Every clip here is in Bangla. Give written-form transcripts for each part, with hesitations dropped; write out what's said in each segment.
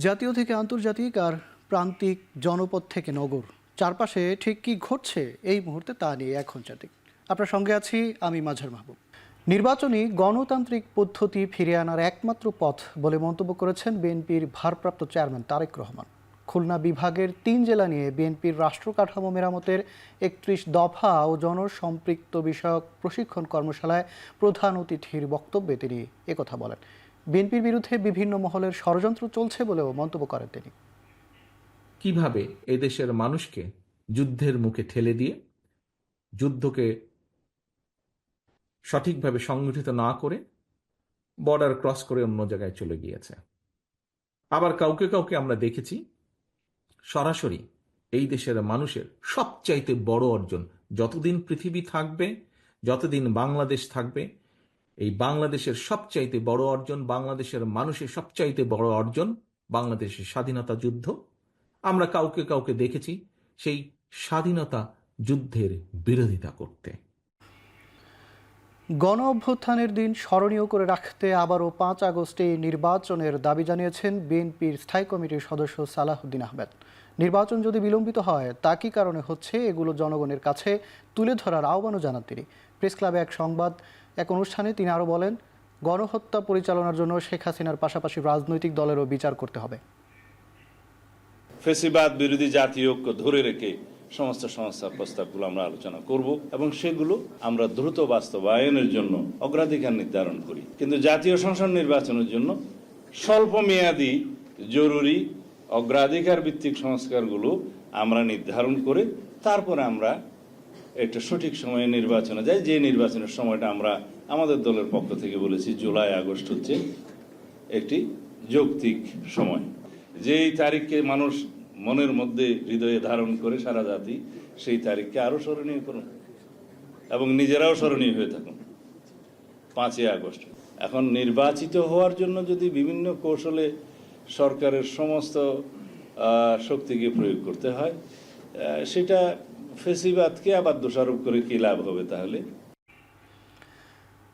জাতীয় থেকে আন্তর্জাতিক আর প্রান্তিক জনপদ থেকে নগর, চারপাশে ঠিক কী ঘটছে এই মুহূর্তে তা নিয়ে এখন জাতিক। আপনার সঙ্গে আছি আমি মাঝার মাহবুব। নির্বাচনী গণতান্ত্রিক পদ্ধতি ফিরিয়ে আনার একমাত্র পথ বলে মন্তব্য করেছেন বিএনপির ভারপ্রাপ্ত চেয়ারম্যান তারেক রহমান। খুলনা বিভাগের ৩ জেলা নিয়ে বিএনপির রাষ্ট্র কাঠামো মেরামতের ৩১ দফা ও জনসম্পৃক্ত বিষয়ক প্রশিক্ষণ কর্মশালায় প্রধান অতিথির বক্তব্যে তিনি একথা বলেন। বিএনপির বিরুদ্ধে বিভিন্ন মহলের ষড়যন্ত্র চলছে বলেও মন্তব্য করেন তিনি। কিভাবে এদেশের মানুষকে যুদ্ধের মুখে ঠেলে দিয়ে যুদ্ধকে সঠিকভাবে সংগঠিত না করে বর্ডার ক্রস করে অন্য জায়গায় চলে গিয়েছে। আবার কাউকে কাউকে আমরা দেখেছি সরাসরি এই দেশের মানুষের সবচাইতে বড় অর্জন, যতদিন পৃথিবী থাকবে, যতদিন বাংলাদেশ থাকবে, এই বাংলাদেশের সবচাইতে বড় অর্জন, বাংলাদেশের মানুষের সবচাইতে বড় অর্জন বাংলাদেশের স্বাধীনতা যুদ্ধ। আমরা কাউকে কাউকে দেখেছি সেই স্বাধীনতা যুদ্ধের বিরোধিতা করতে। গণ অভ্যুত্থানের দিন স্মরণীয় করে রাখতে আবারও ৫ আগস্টে নির্বাচনের দাবি জানিয়েছেন বিএনপির স্থায়ী কমিটির সদস্য সালাহউদ্দিন আহমেদ। নির্বাচন যদি বিলম্বিত হয় তা কী কারণে হচ্ছে এগুলো জনগণের কাছে তুলে ধরার আহ্বানও জানান তিনি। প্রেস ক্লাবে এক অনুষ্ঠানে তিনি আরও বলেন, গণহত্যা পরিচালনার জন্য শেখ হাসিনার পাশাপাশি রাজনৈতিক দলেরও বিচার করতে হবে। ফ্যাসিবাদ বিরোধী জাতীয় ঐক্য ধরে রেখে সমস্ত সংস্থার প্রস্তাবগুলো আমরা আলোচনা করব এবং সেগুলো আমরা দ্রুত বাস্তবায়নের জন্য অগ্রাধিকার নির্ধারণ করি। কিন্তু জাতীয় সংসদ নির্বাচনের জন্য স্বল্প মেয়াদী জরুরি অগ্রাধিকার ভিত্তিক সংস্কারগুলো আমরা নির্ধারণ করে তারপরে আমরা একটা সঠিক সময়ে নির্বাচনে যাই। যে নির্বাচনের সময়টা আমরা আমাদের দলের পক্ষ থেকে বলেছি জুলাই আগস্ট হচ্ছে একটি যৌক্তিক সময়। যেই তারিখকে মানুষ মনের মধ্যে হৃদয়ে ধারণ করে সারা জাতি, সেই তারিখকে আরো স্মরণীয় করুন এবং নিজেরাও স্মরণীয় হয়ে থাকুন। 5ই আগস্ট এখন নির্বাচিত হওয়ার জন্য যদি বিভিন্ন কৌশলে সরকারের সমস্ত শক্তিকে প্রয়োগ করতে হয়, সেটা ফেসিবাদকে আবার দোষারোপ করে কি লাভ হবে? তাহলে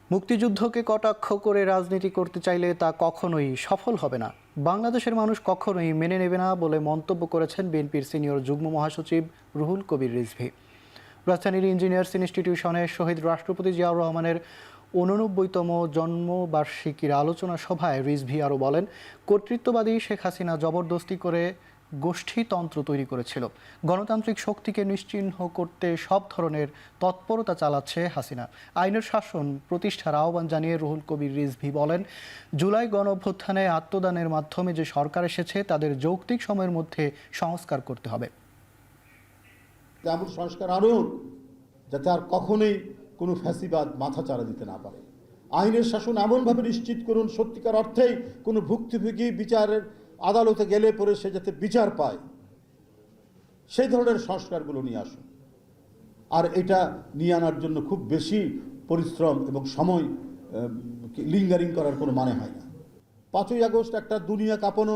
মুক্তিযুদ্ধকে কটাক্ষ করে রাজনীতি করতে চাইলে তা কখনোই সফল হবে না, বাংলাদেশের মানুষ কখনোই মেনে নেবে না বলে মন্তব্য করেছেন বিএনপির সিনিয়র যুগ্ম মহাসচিব রুহুল কবির রিজভী। রাজধানীর ইঞ্জিনিয়ার্স ইনস্টিটিউশনে শহীদ রাষ্ট্রপতি জিয়াউর রহমানের 89তম জন্মবার্ষিকীর আলোচনা সভায় রিজভী আরও বলেন, কর্তৃত্ববাদী শেখ হাসিনা জবরদস্তি করে গোষ্ঠীতন্ত্র তৈরি করেছিল। গণতান্ত্রিক শক্তিকে নিশ্চিহ্ন করতে সব ধরনের তৎপরতা চালাচ্ছে হাসিনা। আইনের শাসন প্রতিষ্ঠার আহ্বান জানিয়ে রুহুল কবির রিজভী বলেন, জুলাই গণ অভ্যুত্থানে আত্মদানের মাধ্যমে যে সরকার এসেছে তাদের যৌক্তিক সময়ের মধ্যে সংস্কার করতে হবে। এমন সংস্কার আনুন যাতে আর কখনোই কোনো ফ্যাসিবাদ মাথা চাড়া দিতে না পারে। আইনের শাসন এমনভাবে নিশ্চিত করুন সত্যিকার অর্থেই কোনো ভুক্তভোগী বিচারের আদালতে গেলে পরে সে যাতে বিচার পায়, সেই ধরনের সংস্কারগুলো নিয়ে আসুন। আর এটা নিয়ে আনার জন্য খুব বেশি পরিশ্রম এবং সময় লিঙ্গারিং করার কোনো মানে হয় না। 5ই আগস্ট একটা দুনিয়া কাঁপানো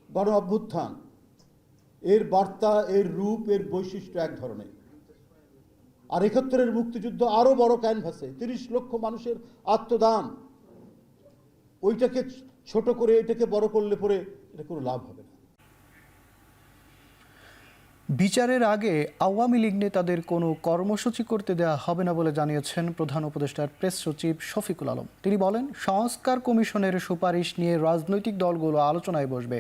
গণ অভ্যুত্থান। এর বার্তা, এর রূপ, এর বৈশিষ্ট্য এক ধরনের। আর 71-এর মুক্তিযুদ্ধ আরো বড় ক্যানভাসে 30 লক্ষ মানুষের আত্মদান, ওইটাকে ছোট করে এটাকে বড় করলে পরে এটা কোনো লাভ হবে না। বিচারের আগে আওয়ামী লীগ নেতাদের কোনো কর্মসূচি করতে দেওয়া হবে না বলে জানিয়েছেন প্রধান উপদেষ্টার প্রেস সচিব শফিকুল আলম। তিনি বলেন, সংস্কার কমিশনের সুপারিশ নিয়ে রাজনৈতিক দলগুলো আলোচনায় বসবে।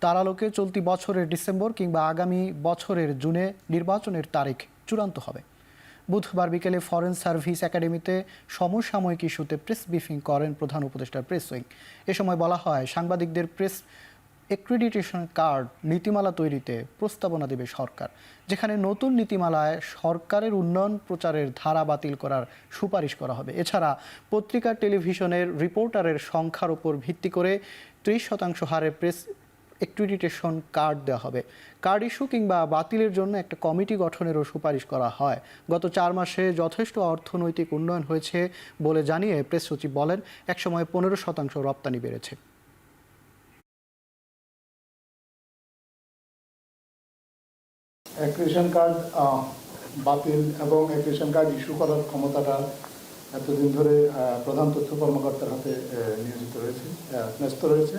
তার আলোকে চলতি বছরের ডিসেম্বর কিংবা আগামী বছরের জুনে নির্বাচনের তারিখ চূড়ান্ত হবে। বুধবার বিকেলে ফরেন সার্ভিস একাডেমিতে সমসাময়িক ইস্যুতে প্রেস ব্রিফিং করেন প্রধান উপদেষ্টার প্রেস উইং। এ সময় বলা হয়, সাংবাদিকদের প্রেস অ্যাক্রিডিটেশন কার্ড নীতিমালা তৈরিতে প্রস্তাবনা দেবে সরকার, যেখানে নতুন নীতিমালায় সরকারের উন্নয়ন প্রচারের ধারা বাতিল করার সুপারিশ করা হবে। এছাড়া পত্রিকা টেলিভিশনের রিপোর্টারের সংখ্যার উপর ভিত্তি করে 30% হারে প্রেস অ্যাক্রিডিটেশন কার্ড দেওয়া হবে। কার্ড ইস্যু কিংবা বাতিলের জন্য একটা কমিটি গঠনেরও সুপারিশ করা হয়। গত 4 মাসে যথেষ্ট অর্থনৈতিক উন্নয়ন হয়েছে বলে জানিয়ে প্রেস সচিব বলেন, একসময় 15% রপ্তানি বেড়েছে। অ্যাক্রিডিটেশন কার্ড বাতিল এবং অ্যাক্রিডিটেশন কার্ড ইস্যু করার ক্ষমতাটা এতদিন ধরে প্রধান তথ্য কর্মকর্তার হাতে নিয়োজিত রয়েছে, ন্যস্ত রয়েছে।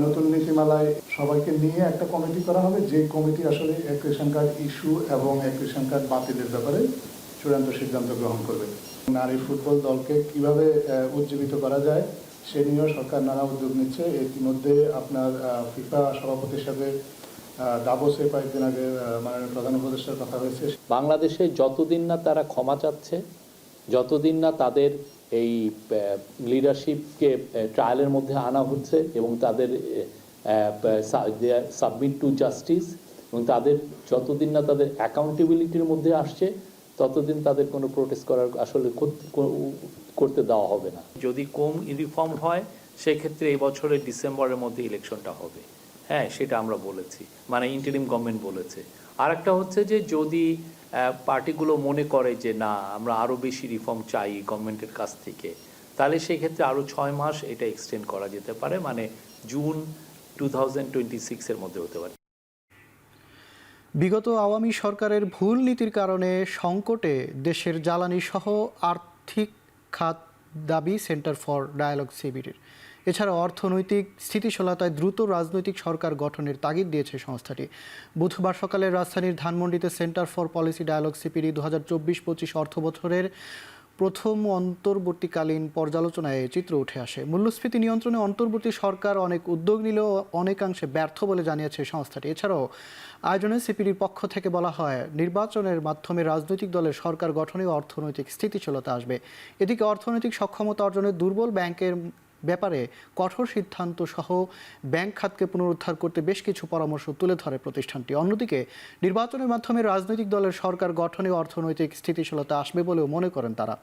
নতুন নীতিমালায় সবাইকে নিয়ে একটা কমিটি করা হবে, যে কমিটি আসলে এক রেশন কার্ড ইস্যু এবং এক রেশন কার্ড বাতিলের ব্যাপারে চূড়ান্ত সিদ্ধান্ত গ্রহণ করবে। নারী ফুটবল দলকে কিভাবে উজ্জীবিত করা যায় সে নিয়েও সরকার নানা উদ্যোগ নিচ্ছে। ইতিমধ্যে আপনার ফিফা সভাপতির সাথে দাভোসে কয়েকদিন আগে মাননীয় প্রধান উপদেষ্টার কথা হয়েছে। বাংলাদেশে যতদিন না তারা ক্ষমা চাচ্ছে, যতদিন না তাদের এই লিডারশিপকে ট্রায়ালের মধ্যে আনা হচ্ছে এবং তাদের সাবমিট টু জাস্টিস এবং তাদের যতদিন না তাদের অ্যাকাউন্টেবিলিটির মধ্যে আসছে, ততদিন তাদের কোনো প্রোটেস্ট করার আসলে করতে দেওয়া হবে না। যদি কম রিফর্ম হয় সেক্ষেত্রে এই বছরের ডিসেম্বরের মধ্যে ইলেকশনটা হবে, হ্যাঁ সেটা আমরা বলেছি, মানে ইন্টারিম গভর্নমেন্ট বলেছে। আর একটা হচ্ছে যে যদি পার্টিগুলো মনে করে যে না আমরা আরও বেশি রিফর্ম চাই গভর্নমেন্টের কাছ থেকে, তাহলে সেক্ষেত্রে আরও 6 মাস এটা এক্সটেন্ড করা যেতে পারে, মানে জুন 2026-এর মধ্যে হতে পারে। বিগত আওয়ামী সরকারের ভুল নীতির কারণে সংকটে দেশের জ্বালানি সহ আর্থিক খাত দাবি সেন্টার ফর ডায়ালগ সিবিডির। এছাড়া অর্থনৈতিক স্থিতিশীলতায় দ্রুত রাজনৈতিক সরকার গঠনের তাগিদ দিয়েছে সংস্থাটি। বুধবার সকালে রাজধানীর ধানমন্ডিতে Centre for Policy Dialogue CPD 2024-25 অর্থবছরের প্রথম অন্তর্বর্তীকালীন পর্যালোচনায় চিত্র উঠে আসে। মূল্যস্ফীতি নিয়ন্ত্রণে অন্তর্বর্তী সরকার অনেক উদ্যোগ নিলেও অনেকাংশে ব্যর্থ বলে জানিয়েছে সংস্থাটি। এছাড়াও আয়োজনে সিপিডির পক্ষ থেকে বলা হয়, নির্বাচনের মাধ্যমে রাজনৈতিক দলের সরকার গঠনে অর্থনৈতিক স্থিতিশীলতা আসবে। এদিকে অর্থনৈতিক সক্ষমতা অর্জনে দুর্বল ব্যাংকের ব্যাপারে কঠোর সিদ্ধান্ত সহ ব্যাংক খাতকে পুনরুদ্ধার করতে বেশ কিছু পরামর্শ তুলে ধরে প্রতিষ্ঠানটি। অন্যদিকে নির্বাচনের মাধ্যমে রাজনৈতিক দলের সরকার গঠনে অর্থনৈতিক স্থিতিশীলতা আসবে বলেও মনে করেন তারা।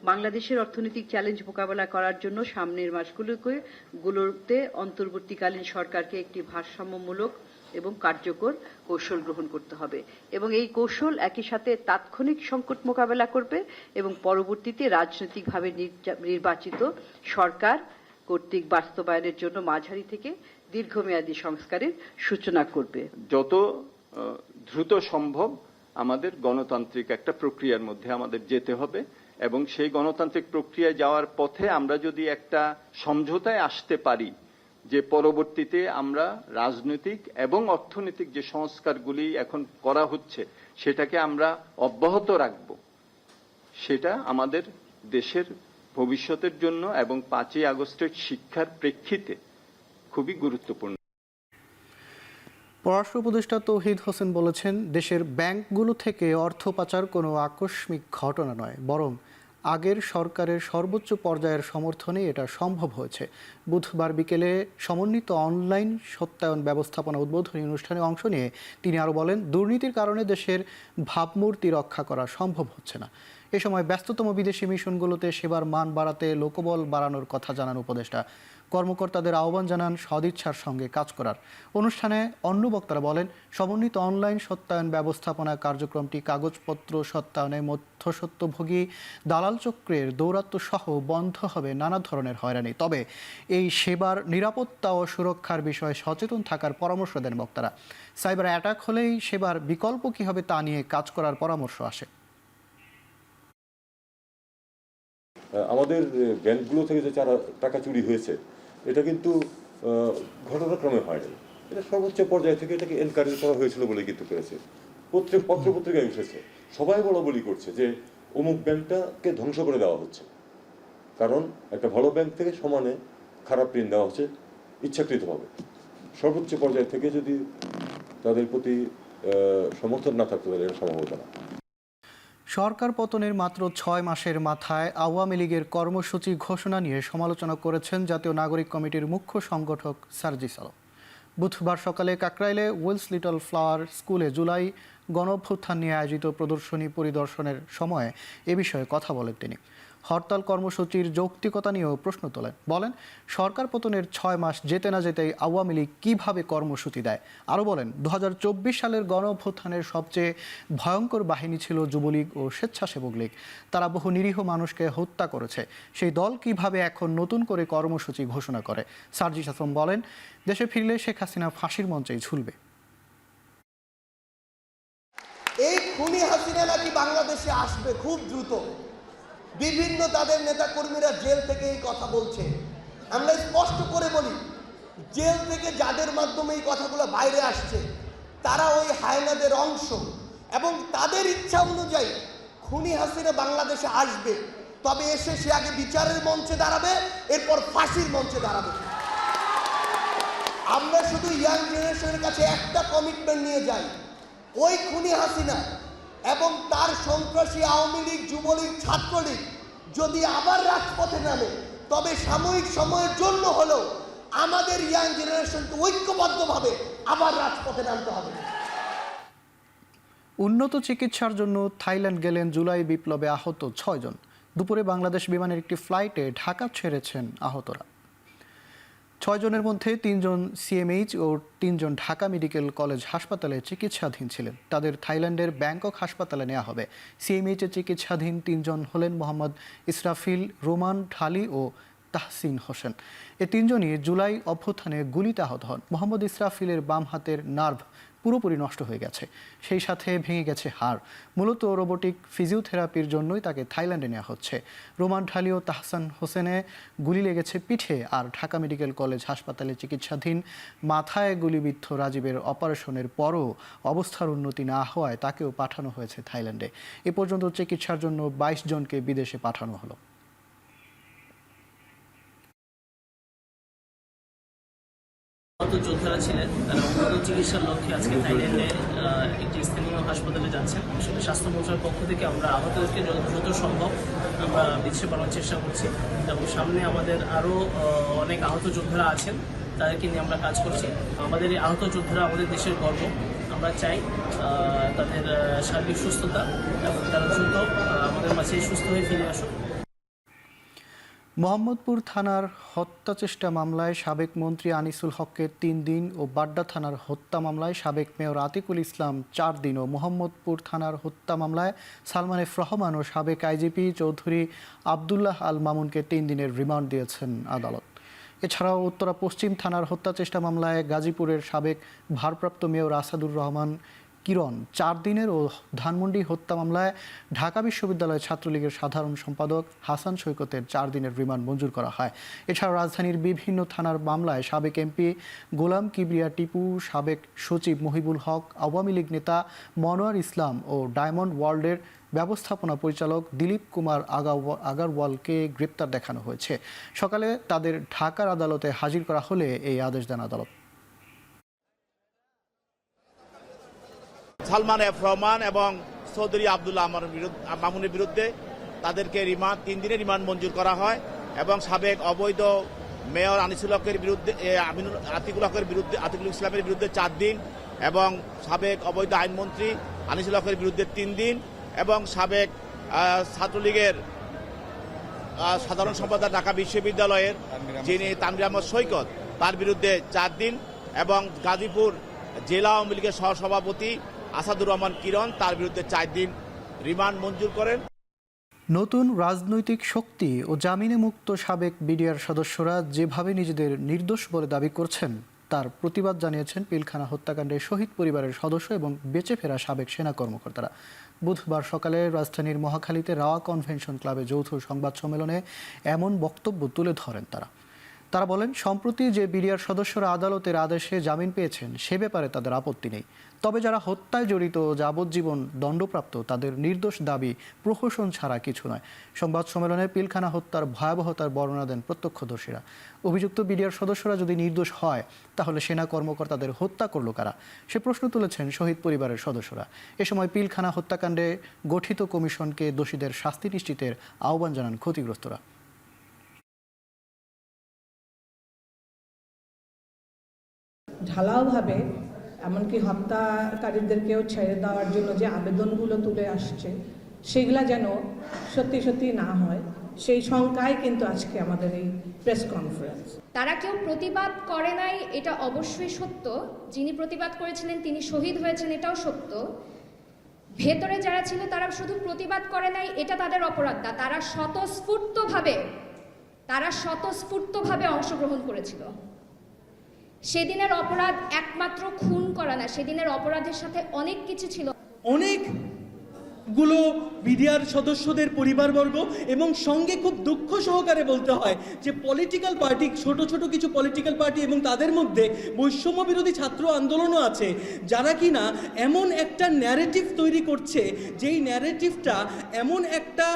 বাংলাদেশের অর্থনৈতিক চ্যালেঞ্জ মোকাবেলা করার জন্য সামনের মাসগুলোতে অন্তর্বর্তীকালীন সরকারকে একটি ভারসাম্যমূলক এবং কার্যকর কৌশল গ্রহণ করতে হবে এবং এই কৌশল একই সাথে তাৎক্ষণিক সংকট মোকাবেলা করবে এবং পরবর্তীতে রাজনৈতিকভাবে নির্বাচিত সরকার কর্তৃক বাস্তবায়নের জন্য মাঝারি থেকে দীর্ঘমেয়াদী সংস্কারের সূচনা করবে। যত দ্রুত সম্ভব আমাদের গণতান্ত্রিক একটা প্রক্রিয়ার মধ্যে আমাদের যেতে হবে এবং সেই গণতান্ত্রিক প্রক্রিয়ায় যাওয়ার পথে আমরা যদি একটা সমঝোতায় আসতে পারি যে পরবর্তীতে আমরা রাজনৈতিক এবং অর্থনৈতিক যে সংস্কারগুলি এখন করা হচ্ছে সেটাকে আমরা অব্যাহত রাখব, সেটা আমাদের দেশের ভবিষ্যতের জন্য এবং 5ই আগস্টের শিক্ষার প্রেক্ষিতে খুবই গুরুত্বপূর্ণ। পররাষ্ট্র উপদেষ্টা তৌহিদ হোসেন বলেছেন, দেশের ব্যাংকগুলো থেকে অর্থ পাচার কোনো আকস্মিক ঘটনা নয়, বরং আগের সরকারের সর্বোচ্চ পর্যায়ের সমর্থনে এটা সম্ভব হয়েছে। বুধবার বিকেলে সমন্বিত অনলাইন সত্যায়ন ব্যবস্থাপনা উদ্বোধনী অনুষ্ঠানে অংশ নিয়ে তিনি আরও বলেন, দুর্নীতির কারণে দেশের ভাবমূর্তি রক্ষা করা সম্ভব হচ্ছে না। এ সময় ব্যস্ততম বিদেশি মিশনগুলোতে সেবার মান বাড়াতে লোকবল বাড়ানোর কথা জানান উপদেষ্টা। কর্মকর্তাদের আহ্বান জানান সদিচ্ছার সঙ্গে কাজ করার। অনুষ্ঠানে অন্য বক্তারা বলেন, সমন্বিত অনলাইন সত্যায়ন ব্যবস্থাপনা কার্যক্রমটি কাগজপত্র সত্যায়নে মধ্যস্বত্বভোগী দালাল চক্রের দৌরাত্ম্য সহ বন্ধ হবে নানা ধরনের হয়রানি। তবে এই সেবার নিরাপত্তা ও সুরক্ষার বিষয়ে সচেতন থাকার পরামর্শ দেন বক্তারা। সাইবার অ্যাটাক হলেই সেবার বিকল্প কী হবে তা নিয়ে কাজ করার পরামর্শ আসে। আমাদের ব্যাংকগুলো থেকে যে টাকা চুরি হয়েছে এটা কিন্তু ঘটনাক্রমে হয়নি, এটা সর্বোচ্চ পর্যায় থেকে এটাকে এনকারেজ করা হয়েছিল বলে কিন্তু করেছে। পত্রপত্রিকায় উঠেছে, সবাই বলা করছে যে অমুক ব্যাংকটাকে ধ্বংস করে দেওয়া হচ্ছে, কারণ একটা ভালো ব্যাংক থেকে সমানে খারাপ ঋণ দেওয়া হচ্ছে ইচ্ছাকৃতভাবে। সর্বোচ্চ পর্যায় থেকে যদি তাদের প্রতি সমর্থন না থাকতে পারে এটা সম্ভব হতো না। সরকার পতনের মাত্র 6 মাসের মাথায় আওয়ামী লীগের কর্মসূচি ঘোষণা নিয়ে সমালোচনা করেছেন জাতীয় নাগরিক কমিটির মুখ্য সংগঠক সার্জিস আলম। বুধবার সকালে কাকরাইলে ওয়েলস লিটল ফ্লাওয়ার স্কুলে জুলাই গণঅভ্যুত্থান নিয়ে আয়োজিত প্রদর্শনী পরিদর্শনের সময় এ বিষয়ে কথা বলেন তিনি। হরতাল কর্মসূচির যৌক্তিকতা নিয়েও প্রশ্ন তোলেন। বলেন, সরকার পতনের 6 মাস যেতে না যেতেই আওয়ামী লীগ কীভাবে কর্মসূচি দেয়। আরও বলেন, 2024 সালের গণঅভ্যুত্থানের সবচেয়ে ভয়ঙ্কর বাহিনী ছিল যুবলীগ ও স্বেচ্ছাসেবক লীগ। তারা বহু নিরীহ মানুষকে হত্যা করেছে। সেই দল কিভাবে এখন নতুন করে কর্মসূচি ঘোষণা করে। সার্জিস আলম বলেন, দেশে ফিরলে শেখ হাসিনা ফাঁসির মঞ্চেই ঝুলবে। এই খুনি হাসিনা নাকি বাংলাদেশে আসবে খুব দ্রুত। বিভিন্ন তাদের নেতাকর্মীরা জেল থেকে এই কথা বলছে। আমরা স্পষ্ট করে বলি, জেল থেকে যাদের মাধ্যমে এই কথাগুলো বাইরে আসছে তারা ওই হায়নাদের অংশ, এবং তাদের ইচ্ছা অনুযায়ী খুনি হাসিনা বাংলাদেশে আসবে, তবে এসে সে আগে বিচারের মঞ্চে দাঁড়াবে, এরপর ফাঁসির মঞ্চে দাঁড়াবে। আমরা শুধু ইয়াং জেনারেশনের কাছে একটা কমিটমেন্ট নিয়ে যাই, ওই খুনি হাসিনা এবং তার সন্ত্রাসী আওয়ামী লীগ, যুবলীগ, ছাত্রলীগ যদি আবার রাজপথে নামে, তবে সাময়িক সময়ের জন্য হলেও আমাদের ইয়াং জেনারেশনকে ঐক্যবদ্ধভাবে আবার রাজপথে নামতে হবে। উন্নত চিকিৎসার জন্য থাইল্যান্ড গেলেন জুলাই বিপ্লবে আহত 6 জন। দুপুরে বাংলাদেশ বিমানের একটি ফ্লাইটে ঢাকা ছেড়েছেন আহতরা। 6 জনের মধ্যে 3 জন সিএমএইচ ও 3 জন ঢাকা মেডিকেল কলেজ হাসপাতালে চিকিৎসাধীন ছিলেন। তাদের থাইল্যান্ডের ব্যাংকক হাসপাতালে নেওয়া হবে। সিএমএইচে চিকিৎসাধীন 3 জন হলেন মোহাম্মদ ইসরাফিল, রোমান ঢালি ও তাহসিন হোসেন। এই 3 জনই জুলাই অভ্যুত্থানে গুলিতে আহত হন। মোহাম্মদ ইসরাফিলের বাম হাতের নার্ভ পুরোপুরি নষ্ট হয়ে গেছে, সেই সাথে ভেঙে গেছে হাড়। মূলত রোবোটিক ফিজিওথেরাপির জন্যই তাকে থাইল্যান্ডে নেওয়া হচ্ছে। রোমান ঢালি ও তাহসান হোসেনে গুলি লেগেছে পিঠে, আর ঢাকা মেডিকেল কলেজ হাসপাতালে চিকিৎসাধীন। মাথায় গুলিবিদ্ধ রাজীবের অপারেশনের পরও অবস্থার উন্নতি না হওয়ায় তাকেও পাঠানো হয়েছে থাইল্যান্ডে। এ পর্যন্ত চিকিৎসার জন্য 22 জনকে বিদেশে পাঠানো হলো। যোদ্ধারা ছিলেন, তারা উন্নত চিকিৎসার লক্ষ্যে আজকে থাইল্যান্ডের একটি স্থানীয় হাসপাতালে যাচ্ছেন। স্বাস্থ্য মন্ত্রণালয়ের পক্ষ থেকে আমরা আহতদেরকে যত সম্ভব আমরা বিদেশে পাঠানোর চেষ্টা করছি, এবং সামনে আমাদের আরও অনেক আহত যোদ্ধারা আছেন, তাদেরকে নিয়ে আমরা কাজ করছি। আমাদের এই আহত যোদ্ধারা আমাদের দেশের গর্ব। আমরা চাই তাদের শারীরিক সুস্থতা এবং তারা দ্রুত আমাদের মাঝে সুস্থ হয়ে ফিরে আসুক। মোহাম্মদপুর থানার হত্যা চেষ্টা মামলায় সাবেক মন্ত্রী আনিসুল হককে 3 দিন ও বাড্ডা থানার হত্যা মামলায় সাবেক মেয়র আতিকুল ইসলাম 4 দিন ও মোহাম্মদপুর থানার হত্যা মামলায় সালমান এফ রহমান ও সাবেক আইজিপি চৌধুরী আবদুল্লাহ আল মামুনকে 3 দিনের রিমান্ড দিয়েছেন আদালত। এছাড়াও উত্তরা পশ্চিম থানার হত্যা চেষ্টা মামলায় গাজীপুরের সাবেক ভারপ্রাপ্ত মেয়র আসাদুর রহমান কিরণ 4 দিনের ও ধানমন্ডি হত্যা মামলায় ঢাকা বিশ্ববিদ্যালয় ছাত্রলীগের সাধারণ সম্পাদক হাসান সৈকতের 4 দিনের রিমান্ড মঞ্জুর করা হয়। এছাড়াও রাজধানীর বিভিন্ন থানার মামলায় সাবেক এমপি গোলাম কিবরিয়া টিপু, সাবেক সচিব মহিবুল হক, আওয়ামী লীগ নেতা মনোয়ার ইসলাম ও ডায়মন্ড ওয়ার্ল্ডের ব্যবস্থাপনা পরিচালক দিলীপ কুমার আগারওয়ালকে গ্রেপ্তার দেখানো হয়েছে। সকালে তাদের ঢাকার আদালতে হাজির করা হলে এই আদেশ দেন আদালত। সালমান এফ রহমান এবং চৌধুরী আবদুল্লাহ মামুনের বিরুদ্ধে তাদেরকে 3 দিনের রিমান্ড মঞ্জুর করা হয়, এবং সাবেক অবৈধ মেয়র আনিসুল হকের বিরুদ্ধে আতিকুল ইসলামের বিরুদ্ধে 4 দিন, এবং সাবেক অবৈধ আইনমন্ত্রী আনিসুল হকের বিরুদ্ধে 3 দিন, এবং সাবেক ছাত্রলীগের সাধারণ সম্পাদক ঢাকা বিশ্ববিদ্যালয়ের যিনি তানভীর আহমদ সৈকত, তার বিরুদ্ধে 4 দিন, এবং গাজীপুর জেলা আওয়ামী লীগের সহসভাপতি আসাদুর রহমান কিরণ, তার বিরুদ্ধে 4 দিন রিমান্ড মঞ্জুর করেন। নতুন রাজনৈতিক শক্তি ও জামিনে মুক্ত সাবেক বিডিআর সদস্যরা যেভাবে নিজেদের নির্দোষ বলে দাবি করছেন তার প্রতিবাদ জানিয়েছেন পিলখানা হত্যাকাণ্ডে শহীদ পরিবারের সদস্য এবং বেঁচে ফেরা সাবেক সেনা কর্মকর্তারা। বুধবার সকালে রাজধানীর মহাখালীতে রাওয়া কনভেনশন ক্লাবে যৌথ সংবাদ সম্মেলনে এমন বক্তব্য তুলে ধরেন তারা বলেন, সম্প্রতি যে বিডিআর সদস্যরা আদালতের আদেশে জামিন পেয়েছেন সে ব্যাপারে তাদের আপত্তি নেই, তবে যারা হত্যায় জড়িত যাবজ্জীবন দণ্ডপ্রাপ্ত তাদের নির্দোষ দাবি প্রহসন ছাড়া কিছু নয়। সংবাদ সম্মেলনে পিলখানা হত্যার ভয়াবহতার বর্ণনা দেন প্রত্যক্ষদর্শীরা। অভিযুক্ত বিডিআর সদস্যরা যদি নির্দোষ হয় তাহলে সেনা কর্মকর্তাদের হত্যা করল কারা, সে প্রশ্ন তুলেছেন শহীদ পরিবারের সদস্যরা। এ সময় পিলখানা হত্যাকাণ্ডে গঠিত কমিশনকে দোষীদের শাস্তি নিশ্চিতের আহ্বান জানান ক্ষতিগ্রস্তরা। ঢালাওভাবে এমনকি হত্যাকারীদেরকেও ছেড়ে দেওয়ার জন্য যে আবেদনগুলো তুলে আসছে সেগুলা যেন সত্যি সত্যি না হয়, সেই শঙ্কায় কিন্তু আজকে আমাদের এই প্রেস কনফারেন্স। তারা কেউ প্রতিবাদ করে নাই, এটা অবশ্যই সত্য। যিনি প্রতিবাদ করেছিলেন তিনি শহীদ হয়েছেন, এটাও সত্য। ভেতরে যারা ছিল তারা শুধু প্রতিবাদ করে নাই, এটা তাদের অপরাধ না, তারা স্বতঃস্ফূর্তভাবে অংশগ্রহণ করেছিল। সেদিনের অপরাধ একমাত্র খুন করা না, সেদিনের অপরাধের সাথে অনেক কিছু ছিল। অনেক গুলো মিডিয়ার সদস্যদের পরিবারবর্গ এবং সঙ্গে খুব দুঃখ সহকারে বলতে হয় যে পলিটিক্যাল পার্টি, ছোট ছোট কিছু পলিটিক্যাল পার্টি এবং তাদের মধ্যে বৈষম্য বিরোধী ছাত্র আন্দোলনও আছে, যারা কিনা এমন একটা ন্যারেটিভ তৈরি করছে যেই ন্যারেটিভটা এমন একটা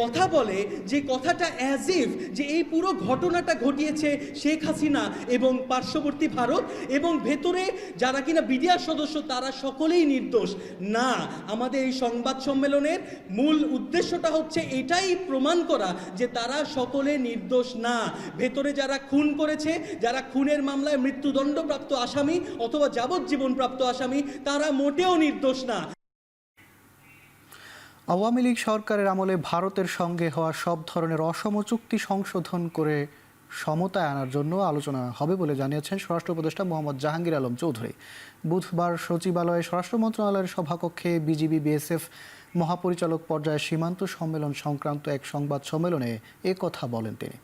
কথা বলে যে কথাটা অ্যাজ ইফ যে এই পুরো ঘটনাটা ঘটিয়েছে শেখ হাসিনা এবং পার্শ্ববর্তী ভারত, এবং ভেতরে যারা কিনা বিডিআর সদস্য তারা সকলেই নির্দোষ। না, আমাদের এই সংবাদ সম্মেলনের মূল উদ্দেশ্যটা হচ্ছে এটাই প্রমাণ করা যে তারা সকলে নির্দোষ না। ভেতরে যারা খুন করেছে, যারা খুনের মামলায় মৃত্যুদণ্ডপ্রাপ্ত আসামি অথবা যাবজ্জীবনপ্রাপ্ত আসামি, তারা মোটেও নির্দোষ না। আওয়ামী লীগ সরকারের আমলে ভারতের সঙ্গে হওয়া সব ধরনের অসম চুক্তি সংশোধন করে সমতায় আনার জন্য আলোচনা হবে বলে জানিয়েছেন স্বরাষ্ট্র উপদেষ্টা মোহাম্মদ জাহাঙ্গীর আলম চৌধুরী। বুধবার সচিবালয়ে স্বরাষ্ট্র মন্ত্রণালয়ের সভাকক্ষে বিজিবি বিএসএফ মহাপরিচালক পর্যায়ে সীমান্ত সম্মেলন সংক্রান্ত এক সংবাদ সম্মেলনে এ কথা বলেন তিনি।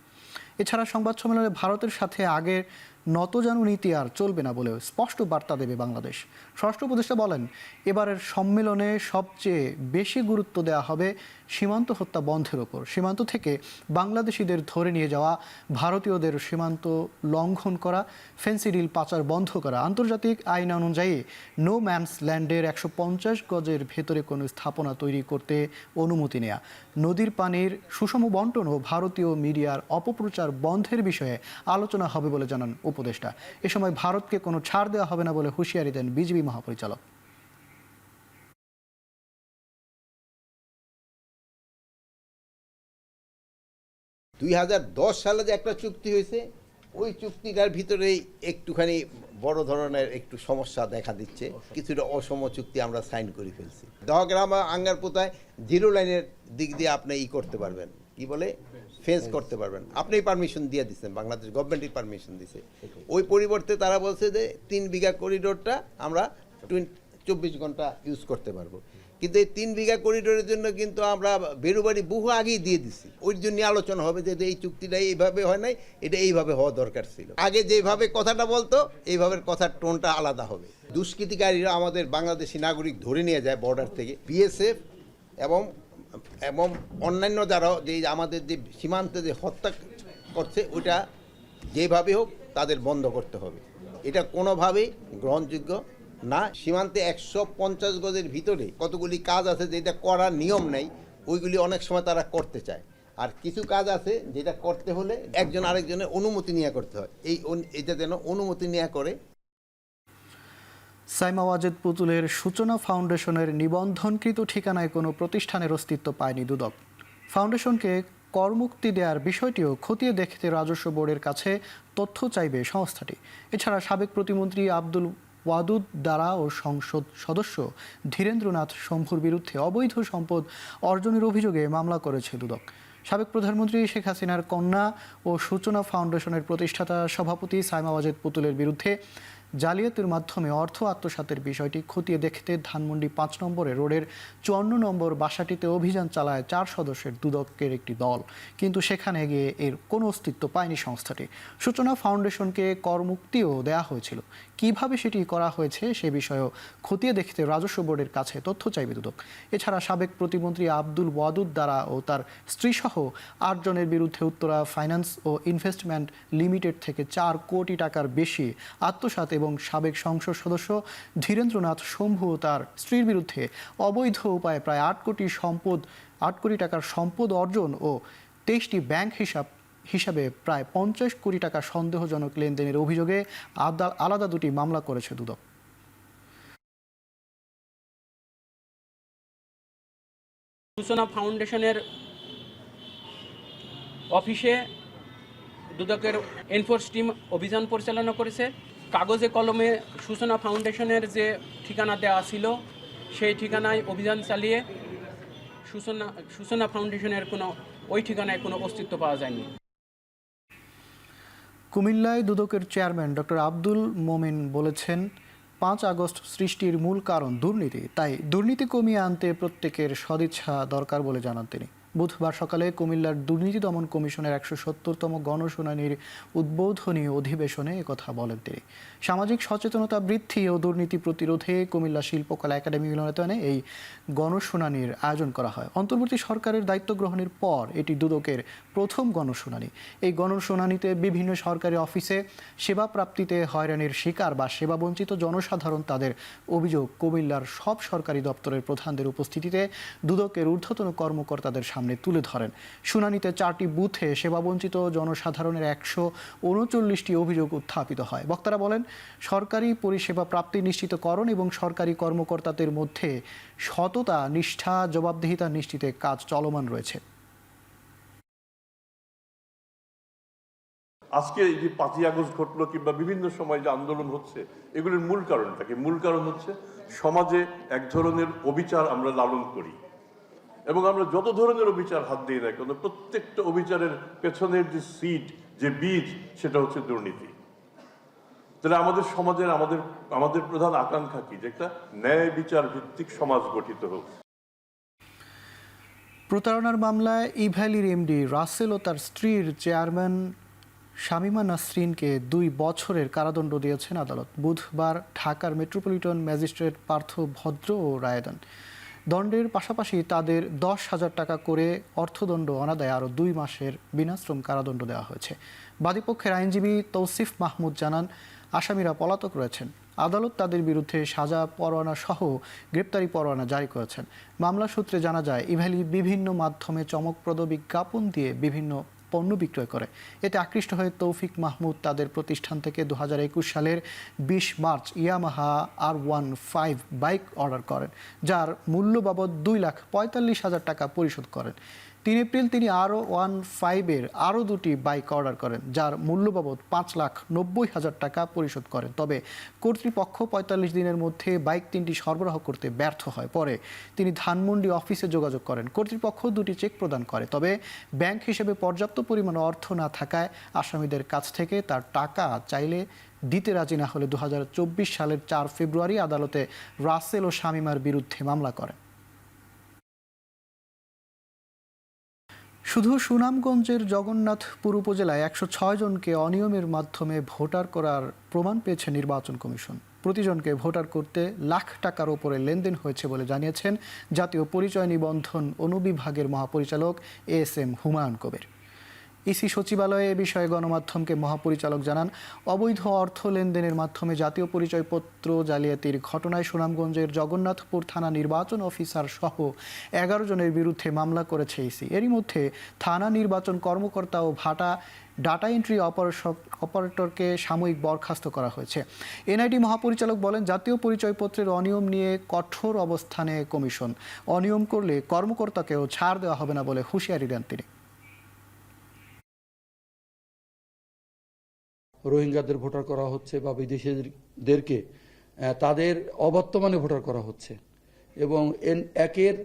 এছাড়া সংবাদ সম্মেলনে ভারতের সাথে আগের নতজানু নীতি আর চলবে না বলেও স্পষ্ট বার্তা দেবে বাংলাদেশ। স্বরাষ্ট্র উপদেষ্টা বলেন, এবারের সম্মেলনে সবচেয়ে বেশি গুরুত্ব দেওয়া হবে সীমান্ত হত্যা বন্ধের ওপর। সীমান্ত থেকে বাংলাদেশিদের ধরে নিয়ে যাওয়া, ভারতীয়দের সীমান্ত লঙ্ঘন করা, ফেন্সিডিল পাচার বন্ধ করা, আন্তর্জাতিক আইন অনুযায়ী নো ম্যানস ল্যান্ডের 150 গজের ভেতরে কোনো স্থাপনা তৈরি করতে অনুমতি নেওয়া, নদীর পানির সুষম বন্টন ও ভারতীয় মিডিয়ার অপপ্রচার বন্ধের বিষয়ে আলোচনা হবে বলে জানান উপদেষ্টা। এ সময় ভারতকে কোনো ছাড় দেওয়া হবে না বলে হুঁশিয়ারি দেন বিজিবি মহাপরিচালক। 2010 সালে যে একটা চুক্তি হয়েছে, ওই চুক্তিটার ভিতরেই একটুখানি বড় ধরনের একটু সমস্যা দেখা দিচ্ছে। কিছুটা অসম চুক্তি আমরা সাইন করে ফেলছি। দহগ্রাম আঙ্গারপোতায় জিরো লাইনের দিক দিয়ে আপনি করতে পারবেন, কি বলে ফেন্স করতে পারবেন, আপনি পারমিশন দিয়ে দিচ্ছেন, বাংলাদেশ গভর্নমেন্টই পারমিশন দিছে। ওই পরিবর্তে তারা বলছে যে 3 বিঘা করিডোরটা আমরা 24 ঘন্টা ইউজ করতে পারবো। কিন্তু এই 3 বিঘা করিডোরের জন্য কিন্তু আমরা বেরুবাড়ি বহু আগেই দিয়ে দিছি। ওই জন্য আলোচনা হবে যে এই চুক্তিটা এইভাবে হয় নাই, এটা এইভাবে হওয়া দরকার ছিল। আগে যেভাবে কথাটা বলতো এইভাবে কথার টোনটা আলাদা হবে। দুষ্কৃতিকারীরা আমাদের বাংলাদেশি নাগরিক ধরে নিয়ে যায় বর্ডার থেকে। বিএসএফ এবং অন্যান্য যারা যে আমাদের যে সীমান্তে যে হত্যা করছে, ওটা যেভাবে হোক তাদের বন্ধ করতে হবে। এটা কোনোভাবেই গ্রহণযোগ্য না। সীমান্তে 150 গজের ভিতরে কতগুলি কাজ আছে যেটা করার নিয়ম নেই, ওইগুলি অনেক সময় তারা করতে চায়। আর কিছু কাজ আছে যেটা করতে হলে একজন আরেকজনের অনুমতি নিয়ে করতে হয়, এটা যেন অনুমতি নিয়ে করে। সাইমা ওয়াজেদ পুতুলের সূচনা ফাউন্ডেশনের নিবন্ধনকৃত ঠিকানায় কোনো প্রতিষ্ঠানের অস্তিত্ব পায়নি দুদক। ফাউন্ডেশনকে করমুক্তি দেওয়ার বিষয়টিও খতিয়ে দেখতে রাজস্ব বোর্ডের কাছে তথ্য চাইবে সংস্থাটি। এছাড়া সাবেক প্রতিমন্ত্রী আব্দুল ওয়াদুদ দারা ও সংসদ সদস্য ধীরেন্দ্রনাথ শম্ভুর বিরুদ্ধে অবৈধ সম্পদ অর্জনের অভিযোগে মামলা করেছে দুদক। সাবেক প্রধানমন্ত্রী শেখ হাসিনার কন্যা ও সূচনা ফাউন্ডেশনের প্রতিষ্ঠাতা সভাপতি সাইমা ওয়াজেদ পুতুলের বিরুদ্ধে জালিয়াতির মাধ্যমে অর্থ আত্মসাতের বিষয়টি খতিয়ে দেখতে ধানমন্ডি 5 নম্বরে রোডের 54 নম্বর বাসাটিতে অভিযান চালায় 4 সদস্যের দুদকের একটি দল, কিন্তু সেখানে গিয়ে এর কোনো অস্তিত্ব পায়নি সংস্থাটি। সূচনা ফাউন্ডেশনকে করমুক্তিও দেওয়া হয়েছিল, কিভাবে সেটি করা হয়েছে সে বিষয়েও খতিয়ে দেখতে রাজস্ব বোর্ডের কাছে তথ্য চাইবে দুদক। এছাড়া সাবেক প্রতিমন্ত্রী আব্দুল ওয়াদুদ দারা ও তার স্ত্রীসহ 8 জনের বিরুদ্ধে উত্তরা ফাইন্যান্স ও ইনভেস্টমেন্ট লিমিটেড থেকে 4 কোটি টাকার বেশি আত্মসাৎ এবং সাবেক সংসদ সদস্য ধীরেন্দ্রনাথ শম্ভু ও তার স্ত্রীর বিরুদ্ধে অবৈধ উপায়ে প্রায় 8 কোটি টাকার সম্পদ অর্জন ও 23টি ব্যাংক হিসাবে প্রায় 50 কোটি টাকা সন্দেহজনক লেনদেনের অভিযোগে আলাদা 2টি মামলা করেছে দুদক। সূচনা ফাউন্ডেশনের অফিসে দুদকের এনফোর্স টিম অভিযান পরিচালনা করেছে। কাগজে কলমে সূচনা ফাউন্ডেশনের যে ঠিকানা দেওয়া ছিল সেই ঠিকানায় অভিযান চালিয়ে সূচনা ফাউন্ডেশনের ওই ঠিকানায় কোনো অস্তিত্ব পাওয়া যায়নি। কুমিল্লায় দুদকের চেয়ারম্যান ডক্টর আব্দুল মোমেন বলেছেন, 5 আগস্ট সৃষ্টির মূল কারণ দুর্নীতি, তাই দুর্নীতি কমিয়ে আনতে প্রত্যেকের সদিচ্ছা দরকার বলে জানান তিনি। বুধবার সকালে কুমিল্লার দুর্নীতি দমন কমিশনের 170তম গণশুনানির উদ্বোধনী অধিবেশনে একথা বলেন তিনি। সামাজিক সচেতনতা বৃদ্ধি ও দুর্নীতি প্রতিরোধে কুমিল্লা শিল্পকলা একাডেমি মিলনায়তনে এই গণশুনানির আয়োজন করা হয়। অন্তর্বর্তী সরকারের দায়িত্ব গ্রহণের পর এটি দুদকের প্রথম গণশুনানি। এই গণশুনানিতে বিভিন্ন সরকারি অফিসে সেবা প্রাপ্তিতে হয়রানির শিকার বা সেবাবঞ্চিত জনসাধারণ তাদের অভিযোগ কুমিল্লার সব সরকারি দপ্তরের প্রধানদের উপস্থিতিতে দুদকের ঊর্ধ্বতন কর্মকর্তাদের সামনে তুলে ধরেন। শুনানিতে 4টি বুথে সেবাবঞ্চিত জনসাধারণের 139টি অভিযোগ উত্থাপিত হয়। বক্তারা বলেন, সরকারি পরিষেবা প্রাপ্তি নিশ্চিতকরণ এবং সরকারি কর্মকর্তাদের মধ্যে সততা, নিষ্ঠা, জবাবদিহিতা নিশ্চিতে কাজ চলমান রয়েছে। আজকে এই যে 5ই আগস্ট ঘটলো কিংবা বিভিন্ন সময় যে আন্দোলন হচ্ছে, এগুলোর মূল কারণটাকে মূল কারণ হচ্ছে সমাজে এক ধরনের অবিচার আমরা লালন করি এবং আমরা যত ধরনের অবিচার হাত দিই না কেন, প্রত্যেকটা অবিচারের পেছনের যে সিড, যে বীজ, সেটা হচ্ছে দুর্নীতি। তাহলে আমাদের সমাজের আমাদের প্রধান আকাঙ্ক্ষা কি? যে একটা ন্যায় বিচার ভিত্তিক সমাজ গঠিত হোক। প্রতারণার মামলায় ইভ্যালির এমডি রাসেল ও তার স্ত্রীর চেয়ারম্যান শামিমা নাসরিনকে 2 বছরের কারাদণ্ড দিয়েছেন আদালত। বুধবার ঢাকার মেট্রোপলিটন ম্যাজিস্ট্রেট পার্থ ভদ্র ও রায় দেন। দণ্ডের পাশাপাশি তাদের 10,000 টাকা করে অর্থদণ্ড অনাদায়ে আরও 2 মাসের বিনাশ্রম কারাদণ্ড দেওয়া হয়েছে। বাদীপক্ষের আইনজীবী তৌসিফ মাহমুদ জানান, আসামিরা পলাতক রয়েছেন। আদালত তাদের বিরুদ্ধে সাজা পরোয়ানা সহ গ্রেপ্তারি পরোয়ানা জারি করেছেন। মামলা সূত্রে জানা যায়, ইভ্যালি বিভিন্ন মাধ্যমে চমকপ্রদ বিজ্ঞাপন দিয়ে বিভিন্ন পণ্য বিক্রয় করে। এতে আকৃষ্ট হয়ে তৌফিক মাহমুদ তাদের প্রতিষ্ঠান থেকে 2021 সালের 20 March Yamaha R15 bike order করেন, যার মূল্য বাবদ 2,45,000 টাকা পরিশোধ করেন। 3 এপ্রিল তিনি R15-এর আরও 2টি বাইক অর্ডার করেন, যার মূল্য বাবদ 5,90,000 টাকা পরিশোধ করেন। তবে কর্তৃপক্ষ 45 দিনের মধ্যে বাইক 3টি সরবরাহ করতে ব্যর্থ হয়। পরে তিনি ধানমন্ডি অফিসে যোগাযোগ করেন। কর্তৃপক্ষ 2টি চেক প্রদান করে, তবে ব্যাংক হিসেবে পর্যাপ্ত পরিমাণ অর্থ না থাকায় আসামিদের কাছ থেকে তার টাকা চাইলে দিতে রাজি না হলে 2024 সালের 4 ফেব্রুয়ারি আদালতে রাসেল ও শামিমার বিরুদ্ধে মামলা করেন। শুধু সুনামগঞ্জের জগন্নাথপুর উপজেলায় 106 জনকে অনিয়মের মাধ্যমে ভোটার করার প্রমাণ পেয়েছে নির্বাচন কমিশন। প্রতিজনকে ভোটার করতে লাখ টাকার ওপরে লেনদেন হয়েছে বলে জানিয়েছেন জাতীয় পরিচয় নিবন্ধন অনুবিভাগের মহাপরিচালক ASM হুমায়ুন কবির। ইসি সচিবালয়ে এ বিষয়ে গণমাধ্যমকে মহাপরিচালক জানান, অবৈধ অর্থ লেনদেনের মাধ্যমে জাতীয় পরিচয়পত্র জালিয়াতির ঘটনায় সুনামগঞ্জের জগন্নাথপুর থানা নির্বাচন অফিসার সহ 11 জনের বিরুদ্ধে মামলা করেছে ইসি। এরই মধ্যে থানা নির্বাচন কর্মকর্তা ও ডাটা এন্ট্রি অপারেটরকে সাময়িক বরখাস্ত করা হয়েছে। এনআইডি মহাপরিচালক বলেন, জাতীয় পরিচয়পত্রের অনিয়ম নিয়ে কঠোর অবস্থানে কমিশন। অনিয়ম করলে কর্মকর্তাকেও ছাড় দেওয়া হবে না বলে হুঁশিয়ারি দেন তিনি। রোহিঙ্গাদের ভোটার করা হচ্ছে বা বিদেশিদেরকে তাদের অবর্তমানে ভোটার করা হচ্ছে এবং একের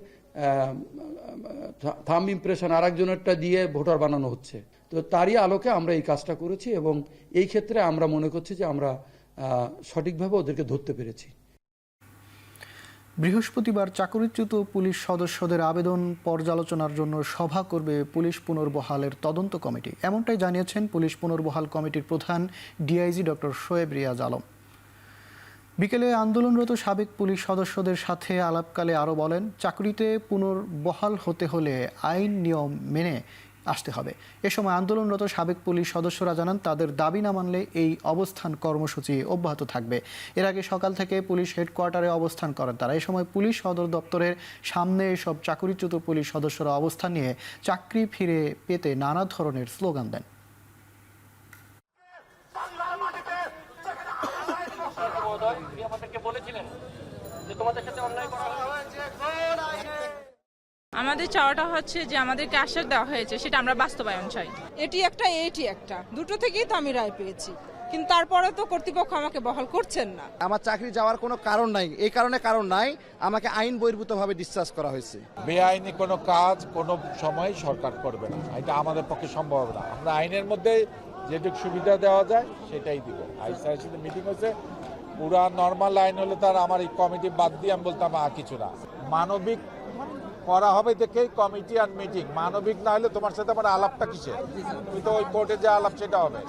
থাম্ব ইমপ্রেশন আরেকজনেরটা দিয়ে ভোটার বানানো হচ্ছে। তো তারই আলোকে আমরা এই কাজটা করেছি এবং এই ক্ষেত্রে আমরা মনে করছি যে আমরা সঠিকভাবে ওদেরকে ধরতে পেরেছি। বৃহস্পতিবার চাকরিচ্যুত পুলিশ সদস্যদের আবেদন পর্যালোচনার জন্য সভা করবে পুলিশ পুনর্বহালের তদন্ত কমিটি। এমনটাই জানিয়েছেন পুলিশ পুনর্বহাল কমিটির প্রধান ডিআইজি ডক্টর শোয়েব রিয়াজ আলম। বিকেলে আন্দোলনরত সাবেক পুলিশ সদস্যদের সাথে আলাপকালে আরও বলেন, চাকরিতে পুনর্বহাল হতে হলে আইন নিয়ম মেনে আসতে হবে। এ সময় আন্দোলনরত সাবেক পুলিশ সদস্যরা জানান, তাদের দাবি না মানলে এই অবস্থান কর্মসূচি অব্যাহত থাকবে। এর আগে সকাল থেকে পুলিশ হেডকোয়ার্টারে অবস্থান করেন তারা। এ সময় পুলিশ সদর দপ্তরের সামনে এসব চাকরিচ্যুত পুলিশ সদস্যরা অবস্থান নিয়ে চাকরি ফিরে পেতে নানা ধরনের স্লোগান দেন। আমাদের চাওয়াটা হচ্ছে যে আমাদেরকে আশ্বাস দেওয়া হয়েছে সেটা আমরা বাস্তবায়ন চাই। এটি একটা দুটো থেকেই তো আমি রায় পেয়েছি, কিন্তু তারপরে তো কর্তৃপক্ষ আমাকে বহাল করছেন না। আমার চাকরি যাওয়ার কোনো কারণ নাই, এই কারণ নাই, আমাকে আইন বহির্ভূতভাবে ডিসচার্জ করা হয়েছে। বেআইনি কোনো কাজ কোনো সময় সরকার করবে না, এটা আমাদের পক্ষে সম্ভব না। আমরা আইনের মধ্যে যেটুকু সুবিধা দেওয়া যায় সেটাই দিব। আইসিআর সাথে মিটিং হয়েছে, পুরা নর্মাল আইন হলে তার আমার এই কমিটি বাদ দিয়ে আমি বলতাম আর কিছু না। মানবিক করা হবে দেখেই কমিটি আর মিটিং। মানবিক না হলে তোমার সাথে আমার আলাপটা কিসে? তুমি তো ওই কোর্টে যে আলাপ সেটা হবে।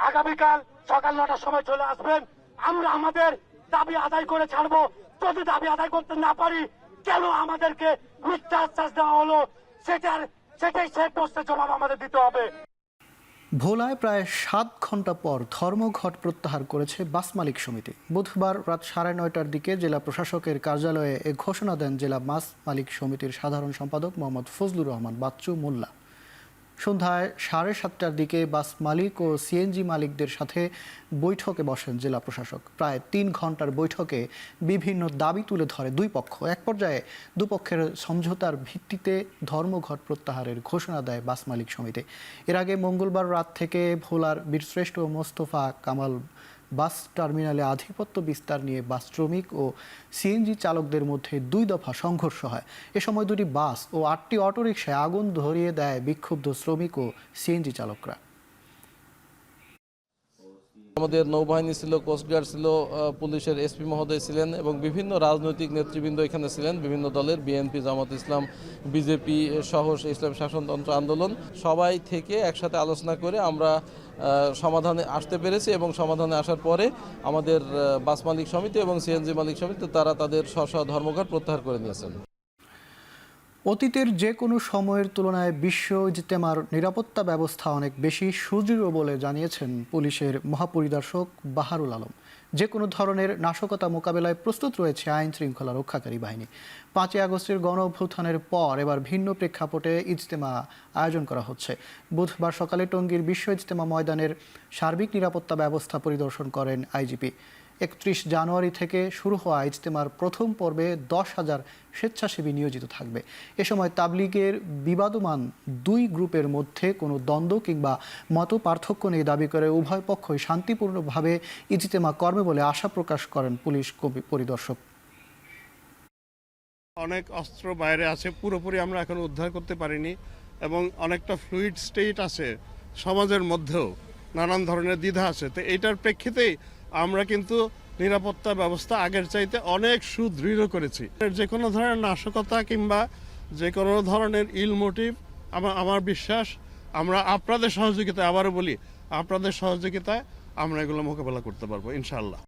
আগামীকাল সকাল 9টার সময় চলে আসবেন, আমরা আমাদের দাবি আদায় করে ছাড়বো। যদি দাবি আদায় করতে না পারি, কেন আমাদেরকে মিথ্যা আশ্বাস দেওয়া হলো সেটাই সেই প্রশ্নের জবাব আমাদের দিতে হবে। ভোলায় প্রায় 7 ঘন্টা পর ধর্মঘট প্রত্যাহার করেছে বাস মালিক সমিতি। বুধবার রাত 9:30টার দিকে জেলা প্রশাসকের কার্যালয়ে এ ঘোষণা দেন জেলা বাস মালিক সমিতির সাধারণ সম্পাদক মোহাম্মদ ফজলুর রহমান বাচ্চু মোল্লা। সন্ধ্যায় 7:30টার দিকে বাস মালিক ও সিএনজি মালিকদের সাথে বৈঠকে বসেন জেলা প্রশাসক। প্রায় 3 ঘন্টার বৈঠকে বিভিন্ন দাবি তুলে ধরে দুই পক্ষ। এক পর্যায়ে দুপক্ষের সমঝোতার ভিত্তিতে ধর্মঘট প্রত্যাহারের ঘোষণা দেয় বাস মালিক সমিতি। এর আগে মঙ্গলবার রাত থেকে ভোলার বীরশ্রেষ্ঠ মোস্তফা কামাল বাস টার্মিনালে আধিপত্য বিস্তার নিয়ে বাস শ্রমিক ও সিএনজি চালকদের মধ্যে 2 দফা সংঘর্ষ হয়। এ সময় 2টি বাস ও 8টি অটোরিকশায় আগুন ধরিয়ে দেয় বিক্ষুব্ধ শ্রমিক ও সিএনজি চালকরা। আমাদের নৌবাহিনী ছিল, কোস্টগার্ড ছিল, পুলিশের এসপি মহোদয় ছিলেন এবং বিভিন্ন রাজনৈতিক নেতৃবৃন্দ এখানে ছিলেন, বিভিন্ন দলের বিএনপি, জামাত ইসলাম, বিজেপি সহ ইসলাম শাসনতন্ত্র আন্দোলন সবাই থেকে একসাথে আলোচনা করে আমরা সমাধানে আসতে পেরেছি এবং সমাধানে আসার পরে আমাদের বাস মালিক সমিতি এবং সিএনজি মালিক সমিতি তারা তাদের স্ব ধর্মঘট প্রত্যাহার করে নিয়েছেন। অতীতের যে কোনো সময়ের তুলনায় বিশ্ব ইজতেমার নিরাপত্তা ব্যবস্থা অনেক বেশি সুদৃঢ় বলে জানিয়েছেন পুলিশের মহাপরিদর্শক বাহারুল আলম। যে কোনো ধরনের নাশকতা মোকাবেলায় প্রস্তুত রয়েছে আইন শৃঙ্খলা রক্ষাকারী বাহিনী। 5ই আগস্টের গণ অভ্যুত্থানের পর এবার ভিন্ন প্রেক্ষাপটে ইজতেমা আয়োজন করা হচ্ছে। বুধবার সকালে টঙ্গীর বিশ্ব ইজতেমা ময়দানের সার্বিক নিরাপত্তা ব্যবস্থা পরিদর্শন করেন আইজিপি। 31 জানুয়ারি থেকে শুরু হওয়া ইজতেমার প্রথম পর্বে 10,000 স্বেচ্ছাসেবী নিয়োজিত থাকবে। এ সময় তাবলিগের বিবাদমান 2 গ্রুপের মধ্যে কোনো দ্বন্দ্ব কিংবা মত পার্থক্য নেই দাবি করে উভয় পক্ষই শান্তিপূর্ণভাবে ইজতেমা করবে বলে আশা প্রকাশ করেন পুলিশ পরিদর্শক। অনেক অস্ত্র বাইরে আছে, পুরোপুরি আমরা এখন উদ্ধার করতে পারিনি এবং অনেকটা ফ্লুইড স্টেট আছে সমাজের মধ্যেও, নানান ধরনের দ্বিধা আছে। তো এইটার প্রেক্ষিতেই আমরা কিন্তু নিরাপত্তা ব্যবস্থা আগের চাইতে অনেক সুদৃঢ় করেছি। যে কোনো ধরনের নাশকতা কিংবা যে কোনো ধরনের ইল মোটিভ, আমার বিশ্বাস আমরা আপনাদের সহযোগিতায়, আবারও বলি আপনাদের সহযোগিতায় আমরা এগুলো মোকাবেলা করতে পারবো ইনশাআল্লাহ।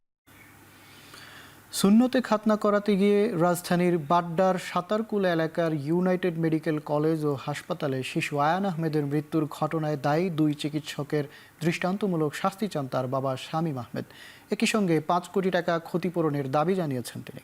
সুন্নতে খাতনা করাতে গিয়ে রাজধানীর বাড্ডার সাতারকুলা এলাকার ইউনাইটেড মেডিকেল কলেজ ও হাসপাতালে শিশু আয়ান আহমেদের মৃত্যুর ঘটনায় দায়ী 2 চিকিৎসকের দৃষ্টান্তমূলক শাস্তি চান তার বাবা শামীম আহমেদ। একই সঙ্গে 5 কোটি টাকা ক্ষতিপূরণের দাবি জানিয়েছেন তিনি।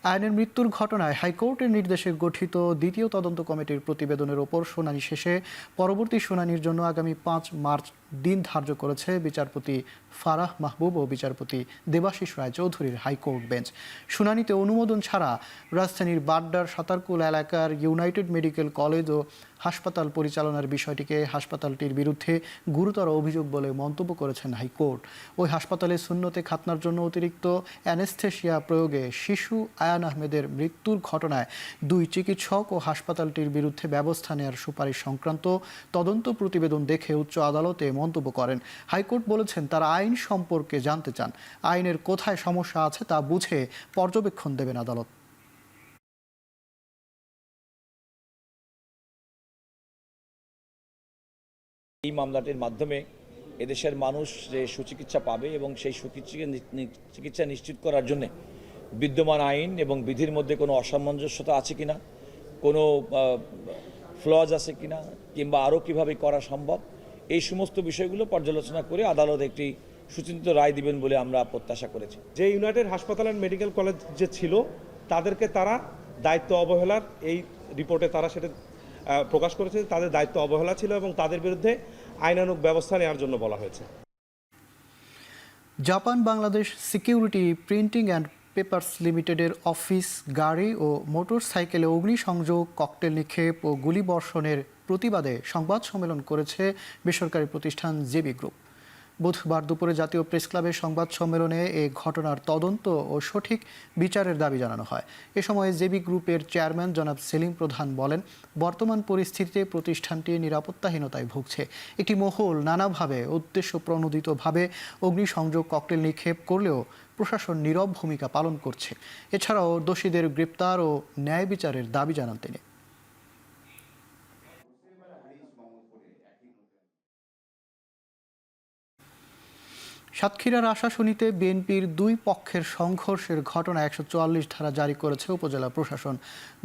আয়ানের মৃত্যুর ঘটনায় হাইকোর্টের নির্দেশে গঠিত দ্বিতীয় তদন্ত কমিটির প্রতিবেদনের ওপর শুনানি শেষে পরবর্তী শুনানির জন্য আগামী 5 মার্চ দিন ধার্য করেছে বিচারপতি ফারাহ মাহবুব ও বিচারপতি দেবাশিস রায় চৌধুরীর হাইকোর্ট বেঞ্চ। শুনানিতে অনুমোদন ছাড়া রাজধানীর বাড্ডার সাতারকুলা এলাকার ইউনাইটেড মেডিকেল কলেজ ও হাসপাতাল পরিচালনার বিষয়টিকে হাসপাতালটির বিরুদ্ধে গুরুতর অভিযোগ বলে মন্তব্য করেছেন হাইকোর্ট। ওই হাসপাতালে সুন্নতে খাতনার জন্য অতিরিক্ত অ্যানেস্থেশিয়া প্রয়োগে শিশু আয়ান আহমেদের মৃত্যুর ঘটনায় 2 চিকিৎসক ও হাসপাতালটির বিরুদ্ধে ব্যবস্থা নেওয়ার সুপারিশ সংক্রান্ত তদন্ত প্রতিবেদন দেখে উচ্চ আদালতে মন্তব্য করেন। হাইকোর্ট বলেছেন তারা আইন সম্পর্কে জানতে চান, আইনের কোথায় সমস্যা আছে তা বুঝে পর্যবেক্ষণ দেবেন আদালত। এই মামলাটির মাধ্যমে এদেশের মানুষ যে সুচিকিৎসা পাবে এবং সেই চিকিৎসা নিশ্চিত করার জন্য বিদ্যমান আইন এবং বিধির মধ্যে কোনো অসামঞ্জস্যতা আছে কিনা, কোনো ফ্লজ আছে কিনা, কিংবা আরও কীভাবে করা সম্ভব, এই সমস্ত বিষয়গুলো পর্যালোচনা করে আদালত একটি সুচিন্তিত রায় দিবেন বলে আমরা প্রত্যাশা করেছি। যে ইউনাইটেড হাসপাতাল অ্যান্ড মেডিকেল কলেজ যে ছিল তাদেরকে তারা দায়িত্ব অবহেলার, এই রিপোর্টে তারা সেটা প্রকাশ করেছে, তাদের দায়িত্ব অবহেলা ছিল এবং তাদের বিরুদ্ধে আইনানুগ ব্যবস্থা নেওয়ার জন্য বলা হয়েছে। Japan Bangladesh security printing and papers লিমিটেডের অফিস, গাড়ি ও মোটর সাইকেলে অগ্নিসংযোগ, ককটেল নিক্ষেপ ও গুলিবর্ষণের প্রতিবাদে সংবাদ সম্মেলন করেছে বেসরকারি প্রতিষ্ঠান জেবি গ্রুপ। বুধবার দুপুরে জাতীয় প্রেস ক্লাবের সংবাদ সম্মেলনে এ ঘটনার তদন্ত ও সঠিক বিচারের দাবি জানানো হয়। এ সময় জেবি গ্রুপের চেয়ারম্যান জনাব সেলিম প্রধান বলেন, বর্তমান পরিস্থিতিতে প্রতিষ্ঠানটি নিরাপত্তাহীনতায় ভুগছে। একটি মহল নানাভাবে উদ্দেশ্য প্রণোদিতভাবে অগ্নিসংযোগ, ককটেল নিক্ষেপ করলেও প্রশাসন নীরব ভূমিকা পালন করছে। এছাড়াও দোষীদের গ্রেপ্তার ও ন্যায় বিচারের দাবি জানান তিনি। সাতক্ষীরার আশাশুনিতে বিএনপির দুই পক্ষের সংঘর্ষের ঘটনায় ১৪৪ ধারা জারি করেছে উপজেলা প্রশাসন।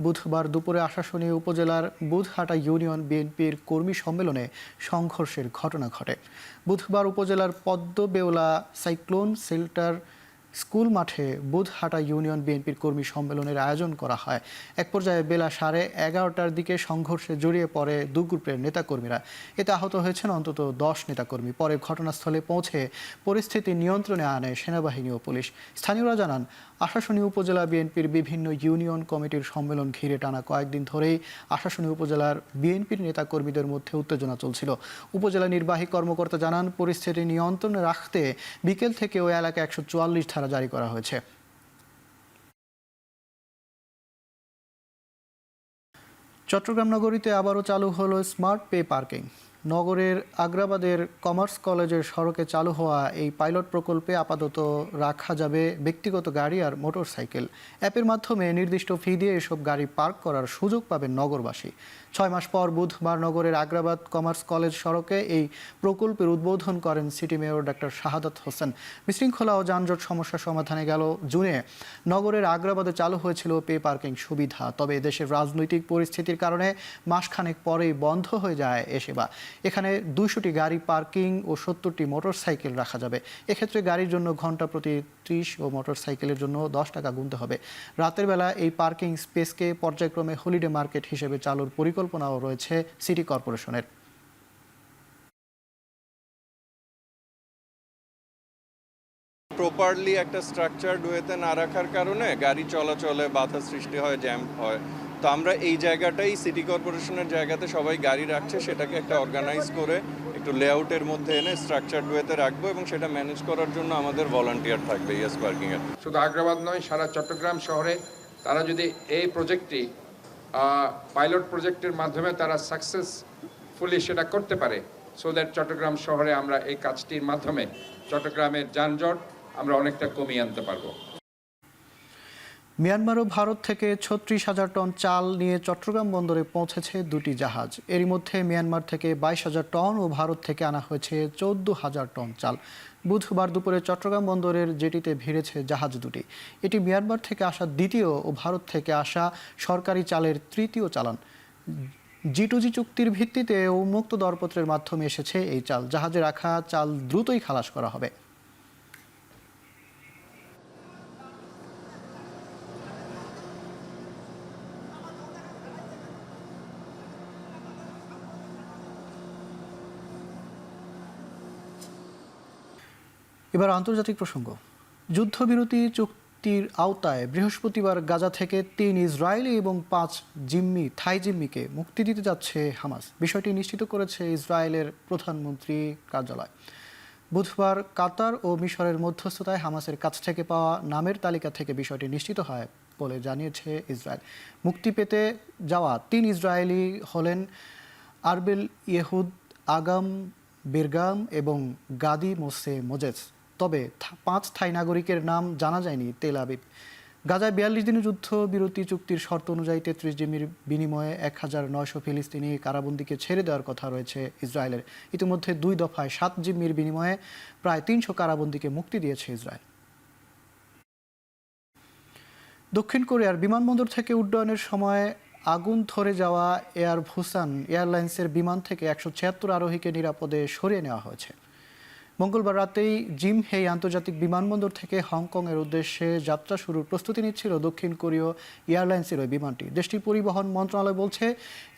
বুধবার দুপুরে আশাশুনি উপজেলার বুধহাটা ইউনিয়ন বিএনপির কর্মী সম্মেলনে সংঘর্ষের ঘটনা ঘটে। বুধবার উপজেলার পদ্মবেওলা সাইক্লোন শেল্টার স্কুল মাঠে বুধহাটা ইউনিয়ন বিএনপির কর্মী সম্মেলনের আয়োজন করা হয়। এক পর্যায়ে বেলা 11:30টার দিকে সংঘর্ষে জড়িয়ে পড়ে দু গ্রুপের নেতাকর্মীরা। এতে আহত হয়েছেন অন্তত 10 নেতাকর্মী। পরে ঘটনাস্থলে পৌঁছে পরিস্থিতি নিয়ন্ত্রণে আনে সেনাবাহিনী ও পুলিশ। স্থানীয়রা জানান, আশাশুনি উপজেলা বিএনপির বিভিন্ন ইউনিয়ন কমিটির সম্মেলন ঘিরে টানা কয়েকদিন ধরেই আশাশুনি উপজেলার বিএনপির নেতাকর্মীদের মধ্যে উত্তেজনা চলছিল। উপজেলা নির্বাহী কর্মকর্তা জানান, পরিস্থিতি নিয়ন্ত্রণে রাখতে বিকেল থেকে ওই এলাকায় ১৪৪ ধারা জারি করা হয়েছে। চট্টগ্রাম নগরীতে আবারও চালু হলো স্মার্ট পে পার্কিং। নগরের আগ্রাবাদের কমার্স কলেজের সড়কে চালু হওয়া এই পাইলট প্রকল্পে আপাতত রাখা যাবে ব্যক্তিগত গাড়ি আর মোটরসাইকেল। অ্যাপের মাধ্যমে নির্দিষ্ট ফি দিয়ে এসব গাড়ি পার্ক করার সুযোগ পাবেন নগরবাসী। 6 মাস পর বুধবার নগরের আগ্রাবাদ কমার্স কলেজ সড়কে এই প্রকল্পের উদ্বোধন করেন city mayor doctor Shahadat Hossain. বিশৃঙ্খলা ও যানজট সমস্যা সমাধানে গেল জুনে নগরের আগ্রাবাদে চালু হয়েছিল পে পার্কিং সুবিধা। তবে দেশের রাজনৈতিক পরিস্থিতির কারণে মাসখানেক পরেই বন্ধ হয়ে যায় এ সেবা। এখানে 200টি গাড়ি পার্কিং ও 70টি মোটরসাইকেল রাখা যাবে। এক্ষেত্রে গাড়ির জন্য ঘন্টা প্রতি 30 ও মোটরসাইকেলের জন্য 10 টাকা গুনতে হবে। রাতের বেলা এই পার্কিং স্পেসকে পর্যায়ক্রমে হলিডে মার্কেট হিসেবে চালুর পরিকল্পনাও রয়েছে সিটি কর্পোরেশনের। প্রপারলি একটা স্ট্রাকচারড ওয়েতে না রাখার কারণে গাড়ি চলাচলে বাধা সৃষ্টি হয়, জ্যাম হয়। তো আমরা এই জায়গাটাই সিটি কর্পোরেশনের জায়গাতে সবাই গাড়ি রাখছে, সেটাকে একটা অর্গানাইজ করে একটু লেআউটের মধ্যে এনে স্ট্রাকচারড ওয়েতে রাখবো এবং সেটা ম্যানেজ করার জন্য আমাদের ভলান্টিয়ার থাকবে ইয়েস পার্কিংয়ের। শুধু আগ্রাবাদ নয়, সারা চট্টগ্রাম শহরে তারা যদি এই প্রজেক্টটি পাইলট প্রজেক্টের মাধ্যমে তারা সাকসেসফুলি সেটা করতে পারে, সো দ্যাট চট্টগ্রাম শহরে আমরা এই কাজটির মাধ্যমে চট্টগ্রামের যানজট আমরা অনেকটা কমিয়ে আনতে পারবো। মিয়ানমার ও ভারত থেকে 36,000 টন চাল নিয়ে চট্টগ্রাম বন্দরে পৌঁছেছে দুটি জাহাজ। এরই মধ্যে মিয়ানমার থেকে 22,000 টন ও ভারত থেকে আনা হয়েছে 14,000 টন চাল। বুধবার দুপুরে চট্টগ্রাম বন্দরের জেটিতে ভিড়েছে জাহাজ দুটি। এটি মিয়ানমার থেকে আসা দ্বিতীয় ও ভারত থেকে আসা সরকারি চালের তৃতীয় চালান। G2G চুক্তির ভিত্তিতে উন্মুক্ত দরপত্রের মাধ্যমে এসেছে এই চাল। জাহাজে রাখা চাল দ্রুতই খালাস করা হবে। এবার আন্তর্জাতিক প্রসঙ্গ। যুদ্ধবিরতি চুক্তির আওতায় বৃহস্পতিবার গাজা থেকে 3 ইসরায়েলি এবং 5 থাই জিম্মিকে মুক্তি দিতে যাচ্ছে হামাস। বিষয়টি নিশ্চিত করেছে ইসরায়েলের প্রধানমন্ত্রী কার্যালয়। বুধবার কাতার ও মিশরের মধ্যস্থতায় হামাসের কাছ থেকে পাওয়া নামের তালিকা থেকে বিষয়টি নিশ্চিত হয় বলে জানিয়েছে ইসরায়েল। মুক্তি পেতে যাওয়া 3 ইসরায়েলি হলেন আরবেল ইয়েহুদ, আগাম বেরগাম এবং গাদি মোসে মোজেস। তবে 5 থাই নাগরিকের নাম জানা যায়নি তেল আবিব। গাজায় 42 দিনের যুদ্ধবিরতি চুক্তির শর্ত অনুযায়ী 33 জিম্মির বিনিময়ে 1900 ফিলিস্তিনি কারাবন্দীকে ছেড়ে দেওয়ার কথা রয়েছে ইসরায়েলের। ইতিমধ্যে 2 দফায় 7 জিম্মির বিনিময়ে প্রায় 300 কারাবন্দীকে মুক্তি দিয়েছে ইসরায়েল। দক্ষিণ কোরিয়ার বিমানবন্দর থেকে উড্ডয়নের সময় আগুন ধরে যাওয়া এয়ার ভুসান এয়ারলাইন্সের বিমান থেকে 176 আরোহীকে নিরাপদে সরিয়ে নেওয়া হয়েছে। মঙ্গলবার রাতেই জিমহেই আন্তর্জাতিক বিমানবন্দর থেকে হংকংয়ের উদ্দেশ্যে যাত্রা শুরুর প্রস্তুতি নিচ্ছিল দক্ষিণ কোরীয় এয়ারলাইন্সের ওই বিমানটি। দেশটির পরিবহন মন্ত্রণালয় বলছে,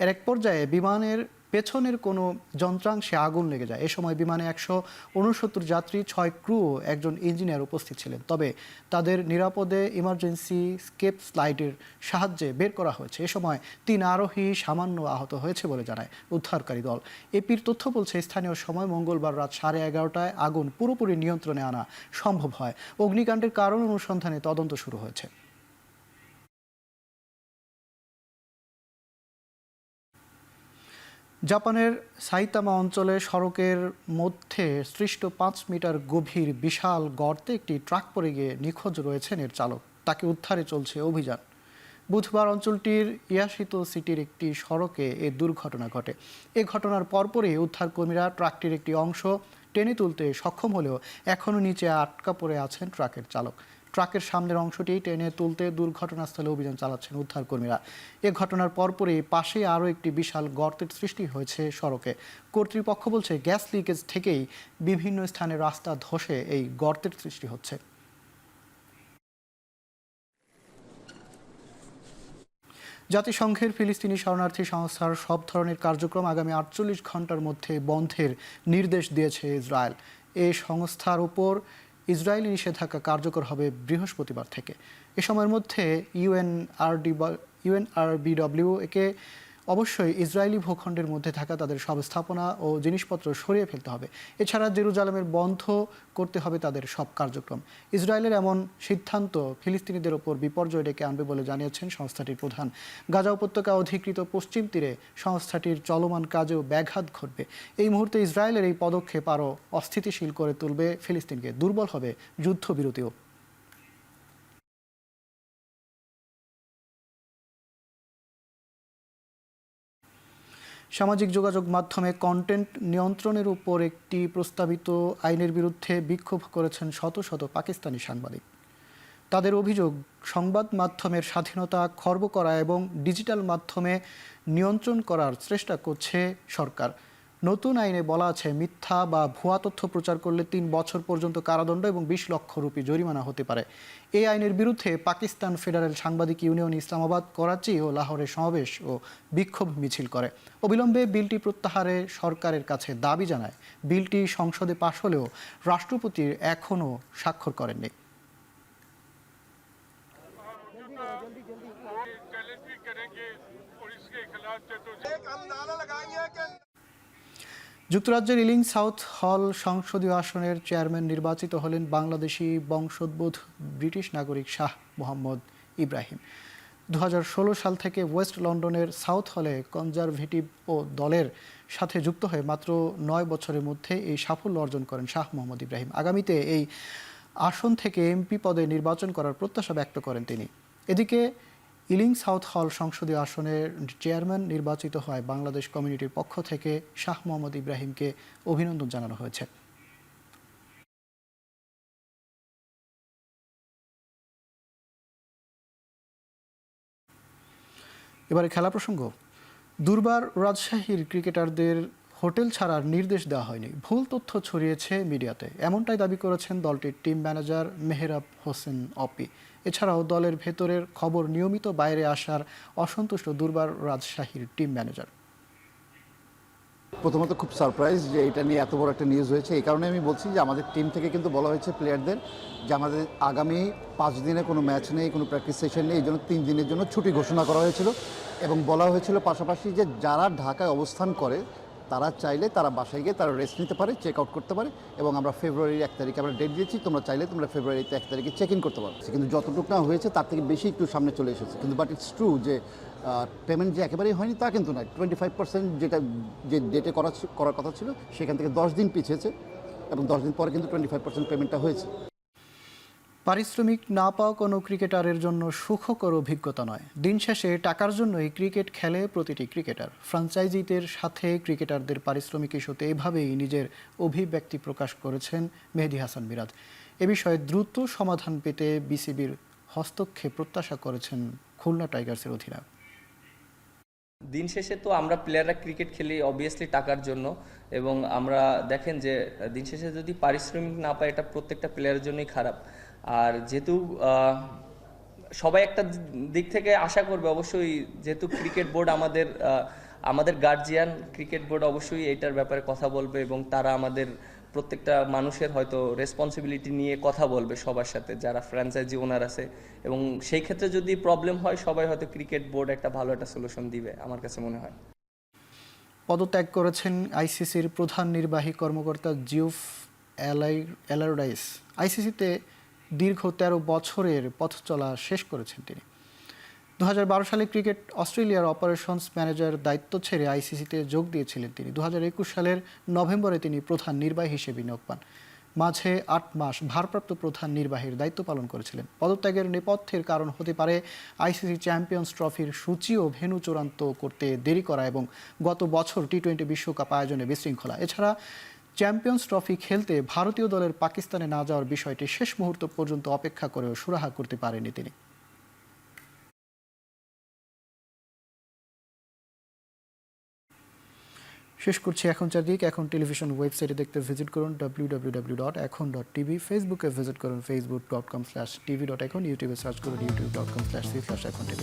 এর এক পর্যায়ে বিমানের পেছনের কোনো যন্ত্রাংশে আগুন লেগে যায়। এ সময় বিমানে 169 যাত্রী, 6 ক্রু ও একজন ইঞ্জিনিয়ার উপস্থিত ছিলেন। তবে তাদের নিরাপদে ইমার্জেন্সি স্কেপ স্লাইডের সাহায্যে বের করা হয়েছে। এ সময় 3 আরোহী সামান্য আহত হয়েছে বলে জানায় উদ্ধারকারী দল। এপির তথ্য বলছে, স্থানীয় সময় মঙ্গলবার রাত 11:30টায় আগুন পুরোপুরি নিয়ন্ত্রণে আনা সম্ভব হয়। অগ্নিকাণ্ডের কারণ অনুসন্ধানে তদন্ত শুরু হয়েছে। জাপানের সাইতামা অঞ্চলে সড়কের মধ্যে সৃষ্ট 5 মিটার গভীর বিশাল গর্তে একটি ট্রাক পড়ে গিয়ে নিখোঁজ রয়েছেন এর চালক। তাকে উদ্ধারে চলছে অভিযান। বুধবার অঞ্চলটির ইয়াশিতো সিটির একটি সড়কে এ দুর্ঘটনা ঘটে। এ ঘটনার পরপরই উদ্ধারকর্মীরা ট্রাকটির একটি অংশ টেনে তুলতে সক্ষম হলেও এখনও নিচে আটকা পড়ে আছেন ট্রাকের চালক। ট্রাকের সামনের অংশটি টেনে তুলতে দুর্ঘটনাস্থলে অভিযান চালাচ্ছেন উদ্ধারকর্মীরা। এ ঘটনার পরপরই পাশে আরও একটি বিশাল গর্তের সৃষ্টি হয়েছে সড়কে। কর্তৃপক্ষ বলছে গ্যাস লিকেজ থেকেই বিভিন্ন স্থানে রাস্তা ধসে এই গর্তের সৃষ্টি হচ্ছে। জাতিসংঘের ফিলিস্তিনি শরণার্থী সংস্থার সব ধরনের কার্যক্রম আগামী 48 ঘন্টার মধ্যে বন্ধের নির্দেশ দিয়েছে ইসরায়েল। এই সংস্থার উপর ইসরায়েলি নিষেধাজ্ঞা কার্যকর হবে বৃহস্পতিবার থেকে। এ সময়ের মধ্যে ইউএনআরবিডব্লিউ একে অবশ্যই ইসরায়েলি ভূখণ্ডের মধ্যে থাকা তাদের সব স্থাপনা ও জিনিসপত্র সরিয়ে ফেলতে হবে। এছাড়া জেরুজালেমের বন্ধ করতে হবে তাদের সব কার্যক্রম। ইসরায়েলের এমন সিদ্ধান্ত ফিলিস্তিনিদের ওপর বিপর্যয় ডেকে আনবে বলে জানিয়েছেন সংস্থাটির প্রধান। গাজা উপত্যকা অধিকৃত পশ্চিম তীরে সংস্থাটির চলমান কাজেও ব্যাঘাত ঘটবে। এই মুহূর্তে ইসরায়েলের এই পদক্ষেপ আরও অস্থিতিশীল করে তুলবে ফিলিস্তিনকে, দুর্বল হবে যুদ্ধবিরতিও। সামাজিক যোগাযোগ মাধ্যমে কন্টেন্ট নিয়ন্ত্রণের উপর একটি প্রস্তাবিত আইনের বিরুদ্ধে বিক্ষোভ করেছেন শত শত পাকিস্তানি সাংবাদিক। তাদের অভিযোগ, সংবাদ মাধ্যমের স্বাধীনতা খর্ব করা এবং ডিজিটাল মাধ্যমে নিয়ন্ত্রণ করার চেষ্টা করছে সরকার। নতুন আইনে বলা আছে, মিথ্যা বা ভুয়া তথ্য প্রচার করলে 3 বছর পর্যন্ত কারাদণ্ড এবং 20 লক্ষ রুপি জরিমানা হতে পারে। এই আইনের বিরুদ্ধে পাকিস্তান ফেডারেল সাংবাদিক ইউনিয়ন ইসলামাবাদ, করাচি ও লাহোরে সমাবেশ ও বিক্ষোভ মিছিল করে। অবিলম্বে বিলটি প্রত্যাহারে সরকারের কাছে দাবি জানায়। বিলটি সংসদে পাশ হলেও রাষ্ট্রপতি এখনও স্বাক্ষর করেননি। যুক্তরাজ্যের ইলিং সাউথ হল সংসদীয় আসনের চেয়ারম্যান নির্বাচিত হলেন বাংলাদেশি বংশোদ্ভূত ব্রিটিশ নাগরিক শাহ মোহাম্মদ ইব্রাহিম। 2016 সাল থেকে ওয়েস্ট লন্ডনের সাউথ হলে কনজারভেটিভ ও দলের সাথে যুক্ত হয়ে মাত্র 9 বছরের মধ্যে এই সাফল্য অর্জন করেন শাহ মোহাম্মদ ইব্রাহিম। আগামীতে এই আসন থেকে এমপি পদে নির্বাচন করার প্রত্যাশা ব্যক্ত করেন তিনি। এদিকে ইলিং সাউথ হল সংসদীয় আসনের চেয়ারম্যান নির্বাচিত হয় বাংলাদেশ কমিউনিটির পক্ষ থেকে শাহ মোহাম্মদ ইব্রাহিমকে অভিনন্দন জানানো হয়েছে। এবারে খেলা প্রসঙ্গ। দুর্বার রাজশাহীর ক্রিকেটারদের হোটেল ছাড়ার নির্দেশ দেওয়া হয়নি, ভুল তথ্য ছড়িয়েছে মিডিয়াতে, এমনটাই দাবি করেছেন দলটির টিম ম্যানেজার মেহরাব হোসেন অপি। এছাড়াও দলের ভেতরের খবর নিয়মিত বাইরে আসার অসন্তুষ্ট দুর্বার রাজশাহীর টিম ম্যানেজার। প্রথমত খুব সারপ্রাইজ যে এটা নিয়ে এত বড় একটা নিউজ হয়েছে। এই কারণে আমি বলছি যে আমাদের টিম থেকে কিন্তু বলা হয়েছে প্লেয়ারদের যে আমাদের আগামী 5 দিনে কোনো ম্যাচ নেই, কোনো প্র্যাকটিস সেশন নেই, এই জন্য 3 দিনের জন্য ছুটি ঘোষণা করা হয়েছিল। এবং বলা হয়েছিল পাশাপাশি যে যারা ঢাকায় অবস্থান করে তারা চাইলে তারা বাসায় গিয়ে তারা রেস্ট নিতে পারে, চেক আউট করতে পারে। এবং আমরা ফেব্রুয়ারির 1 তারিখে আমরা ডেট দিয়েছি, তোমরা চাইলে তোমরা ফেব্রুয়ারিতে 1 তারিখে চেক ইন করতে পারো। কিন্তু যতটুকু না হয়েছে তার থেকে বেশি একটু সামনে চলে এসেছে। কিন্তু বাট ইটস ট্রু যে পেমেন্ট যে একেবারেই হয়নি তা কিন্তু নয়। 25% যেটা যে ডেটে করার কথা ছিল সেখান থেকে 10 দিন পিছিয়েছে এবং 10 দিন পরে কিন্তু 25% পেমেন্টটা হয়েছে। পারিশ্রমিক না পাওয়া কোনো ক্রিকেটারের জন্য সুখকর অভিজ্ঞতা নয়। দিন শেষে টাকার জন্যই ক্রিকেট খেলে প্রতিটি ক্রিকেটার। ফ্র্যাঞ্চাইজিদের সাথে ক্রিকেটারদের পারিশ্রমিক ইস্যুতে এভাবেই নিজের অভিব্যক্তি প্রকাশ করেছেন মেহেদী হাসান মিরাজ। এ বিষয়ে দ্রুত সমাধান পেতে বিসিবির হস্তক্ষেপ প্রত্যাশা করেছেন খুলনা টাইগার্সের অধিনায়ক। দিন শেষে তো আমরা প্লেয়াররা ক্রিকেট খেলি অবভিয়াসলি টাকার জন্য, এবং আমরা দেখেন যে দিন শেষে যদি পারিশ্রমিক না পায় এটা প্রত্যেকটা প্লেয়ারের জন্যই খারাপ। আর যেহেতু সবাই একটা দিক থেকে আশা করবে অবশ্যই, যেহেতু ক্রিকেট বোর্ড আমাদের গার্জিয়ান, ক্রিকেট বোর্ড অবশ্যই এটার ব্যাপারে কথা বলবে এবং তারা আমাদের প্রত্যেকটা মানুষের হয়তো রেসপন্সিবিলিটি নিয়ে কথা বলবে সবার সাথে যারা ফ্র্যাঞ্চাইজি ওনার আছে, এবং সেই ক্ষেত্রে যদি প্রবলেম হয় সবাই হয়তো ক্রিকেট বোর্ড একটা ভালো একটা সলিউশন দিবে আমার কাছে মনে হয়। পদত্যাগ করেছেন আইসিসির প্রধান নির্বাহী কর্মকর্তা জিওফ এলারডাইস। আইসিসিতে দীর্ঘ 13 বছরের পথ চলা শেষ করেছেন তিনি। 2012 সালে ক্রিকেট অস্ট্রেলিয়ার অপারেশনস ম্যানেজার দায়িত্ব ছেড়ে আইসিসিতে যোগ দিয়েছিলেন তিনি। 2021 সালের নভেম্বরে তিনি প্রধান নির্বাহী হিসেবে নিয়োগ পান। মাঝে 8 মাস ভারপ্রাপ্ত প্রধান নির্বাহীর দায়িত্ব পালন করেছিলেন। পদত্যাগের নেপথ্যের কারণ হতে পারে আইসিসি চ্যাম্পিয়ন্স ট্রফির সূচি ও ভেন্যু চূড়ান্ত করতে দেরি করা এবং গত বছর টি-20 বিশ্বকাপ আয়োজনে বিশৃঙ্খলা। এছাড়া চ্যাম্পিয়ন্স ট্রফি খেলতে ভারতীয় দলের পাকিস্তানে না যাওয়ার বিষয়টি শেষ মুহূর্ত পর্যন্ত অপেক্ষা করেও সুরাহা করতে পারেননি তিনি। শেষ করছি এখন চারদিক। এখন টেলিভিশন ওয়েবসাইটে দেখতে ভিজিট করুন www.ekhon.tv, ফেসবুকে ভিজিট করুন facebook.com/tv.ekhon, ইউটিউবে সার্চ করুন youtube.com/ekhon tv।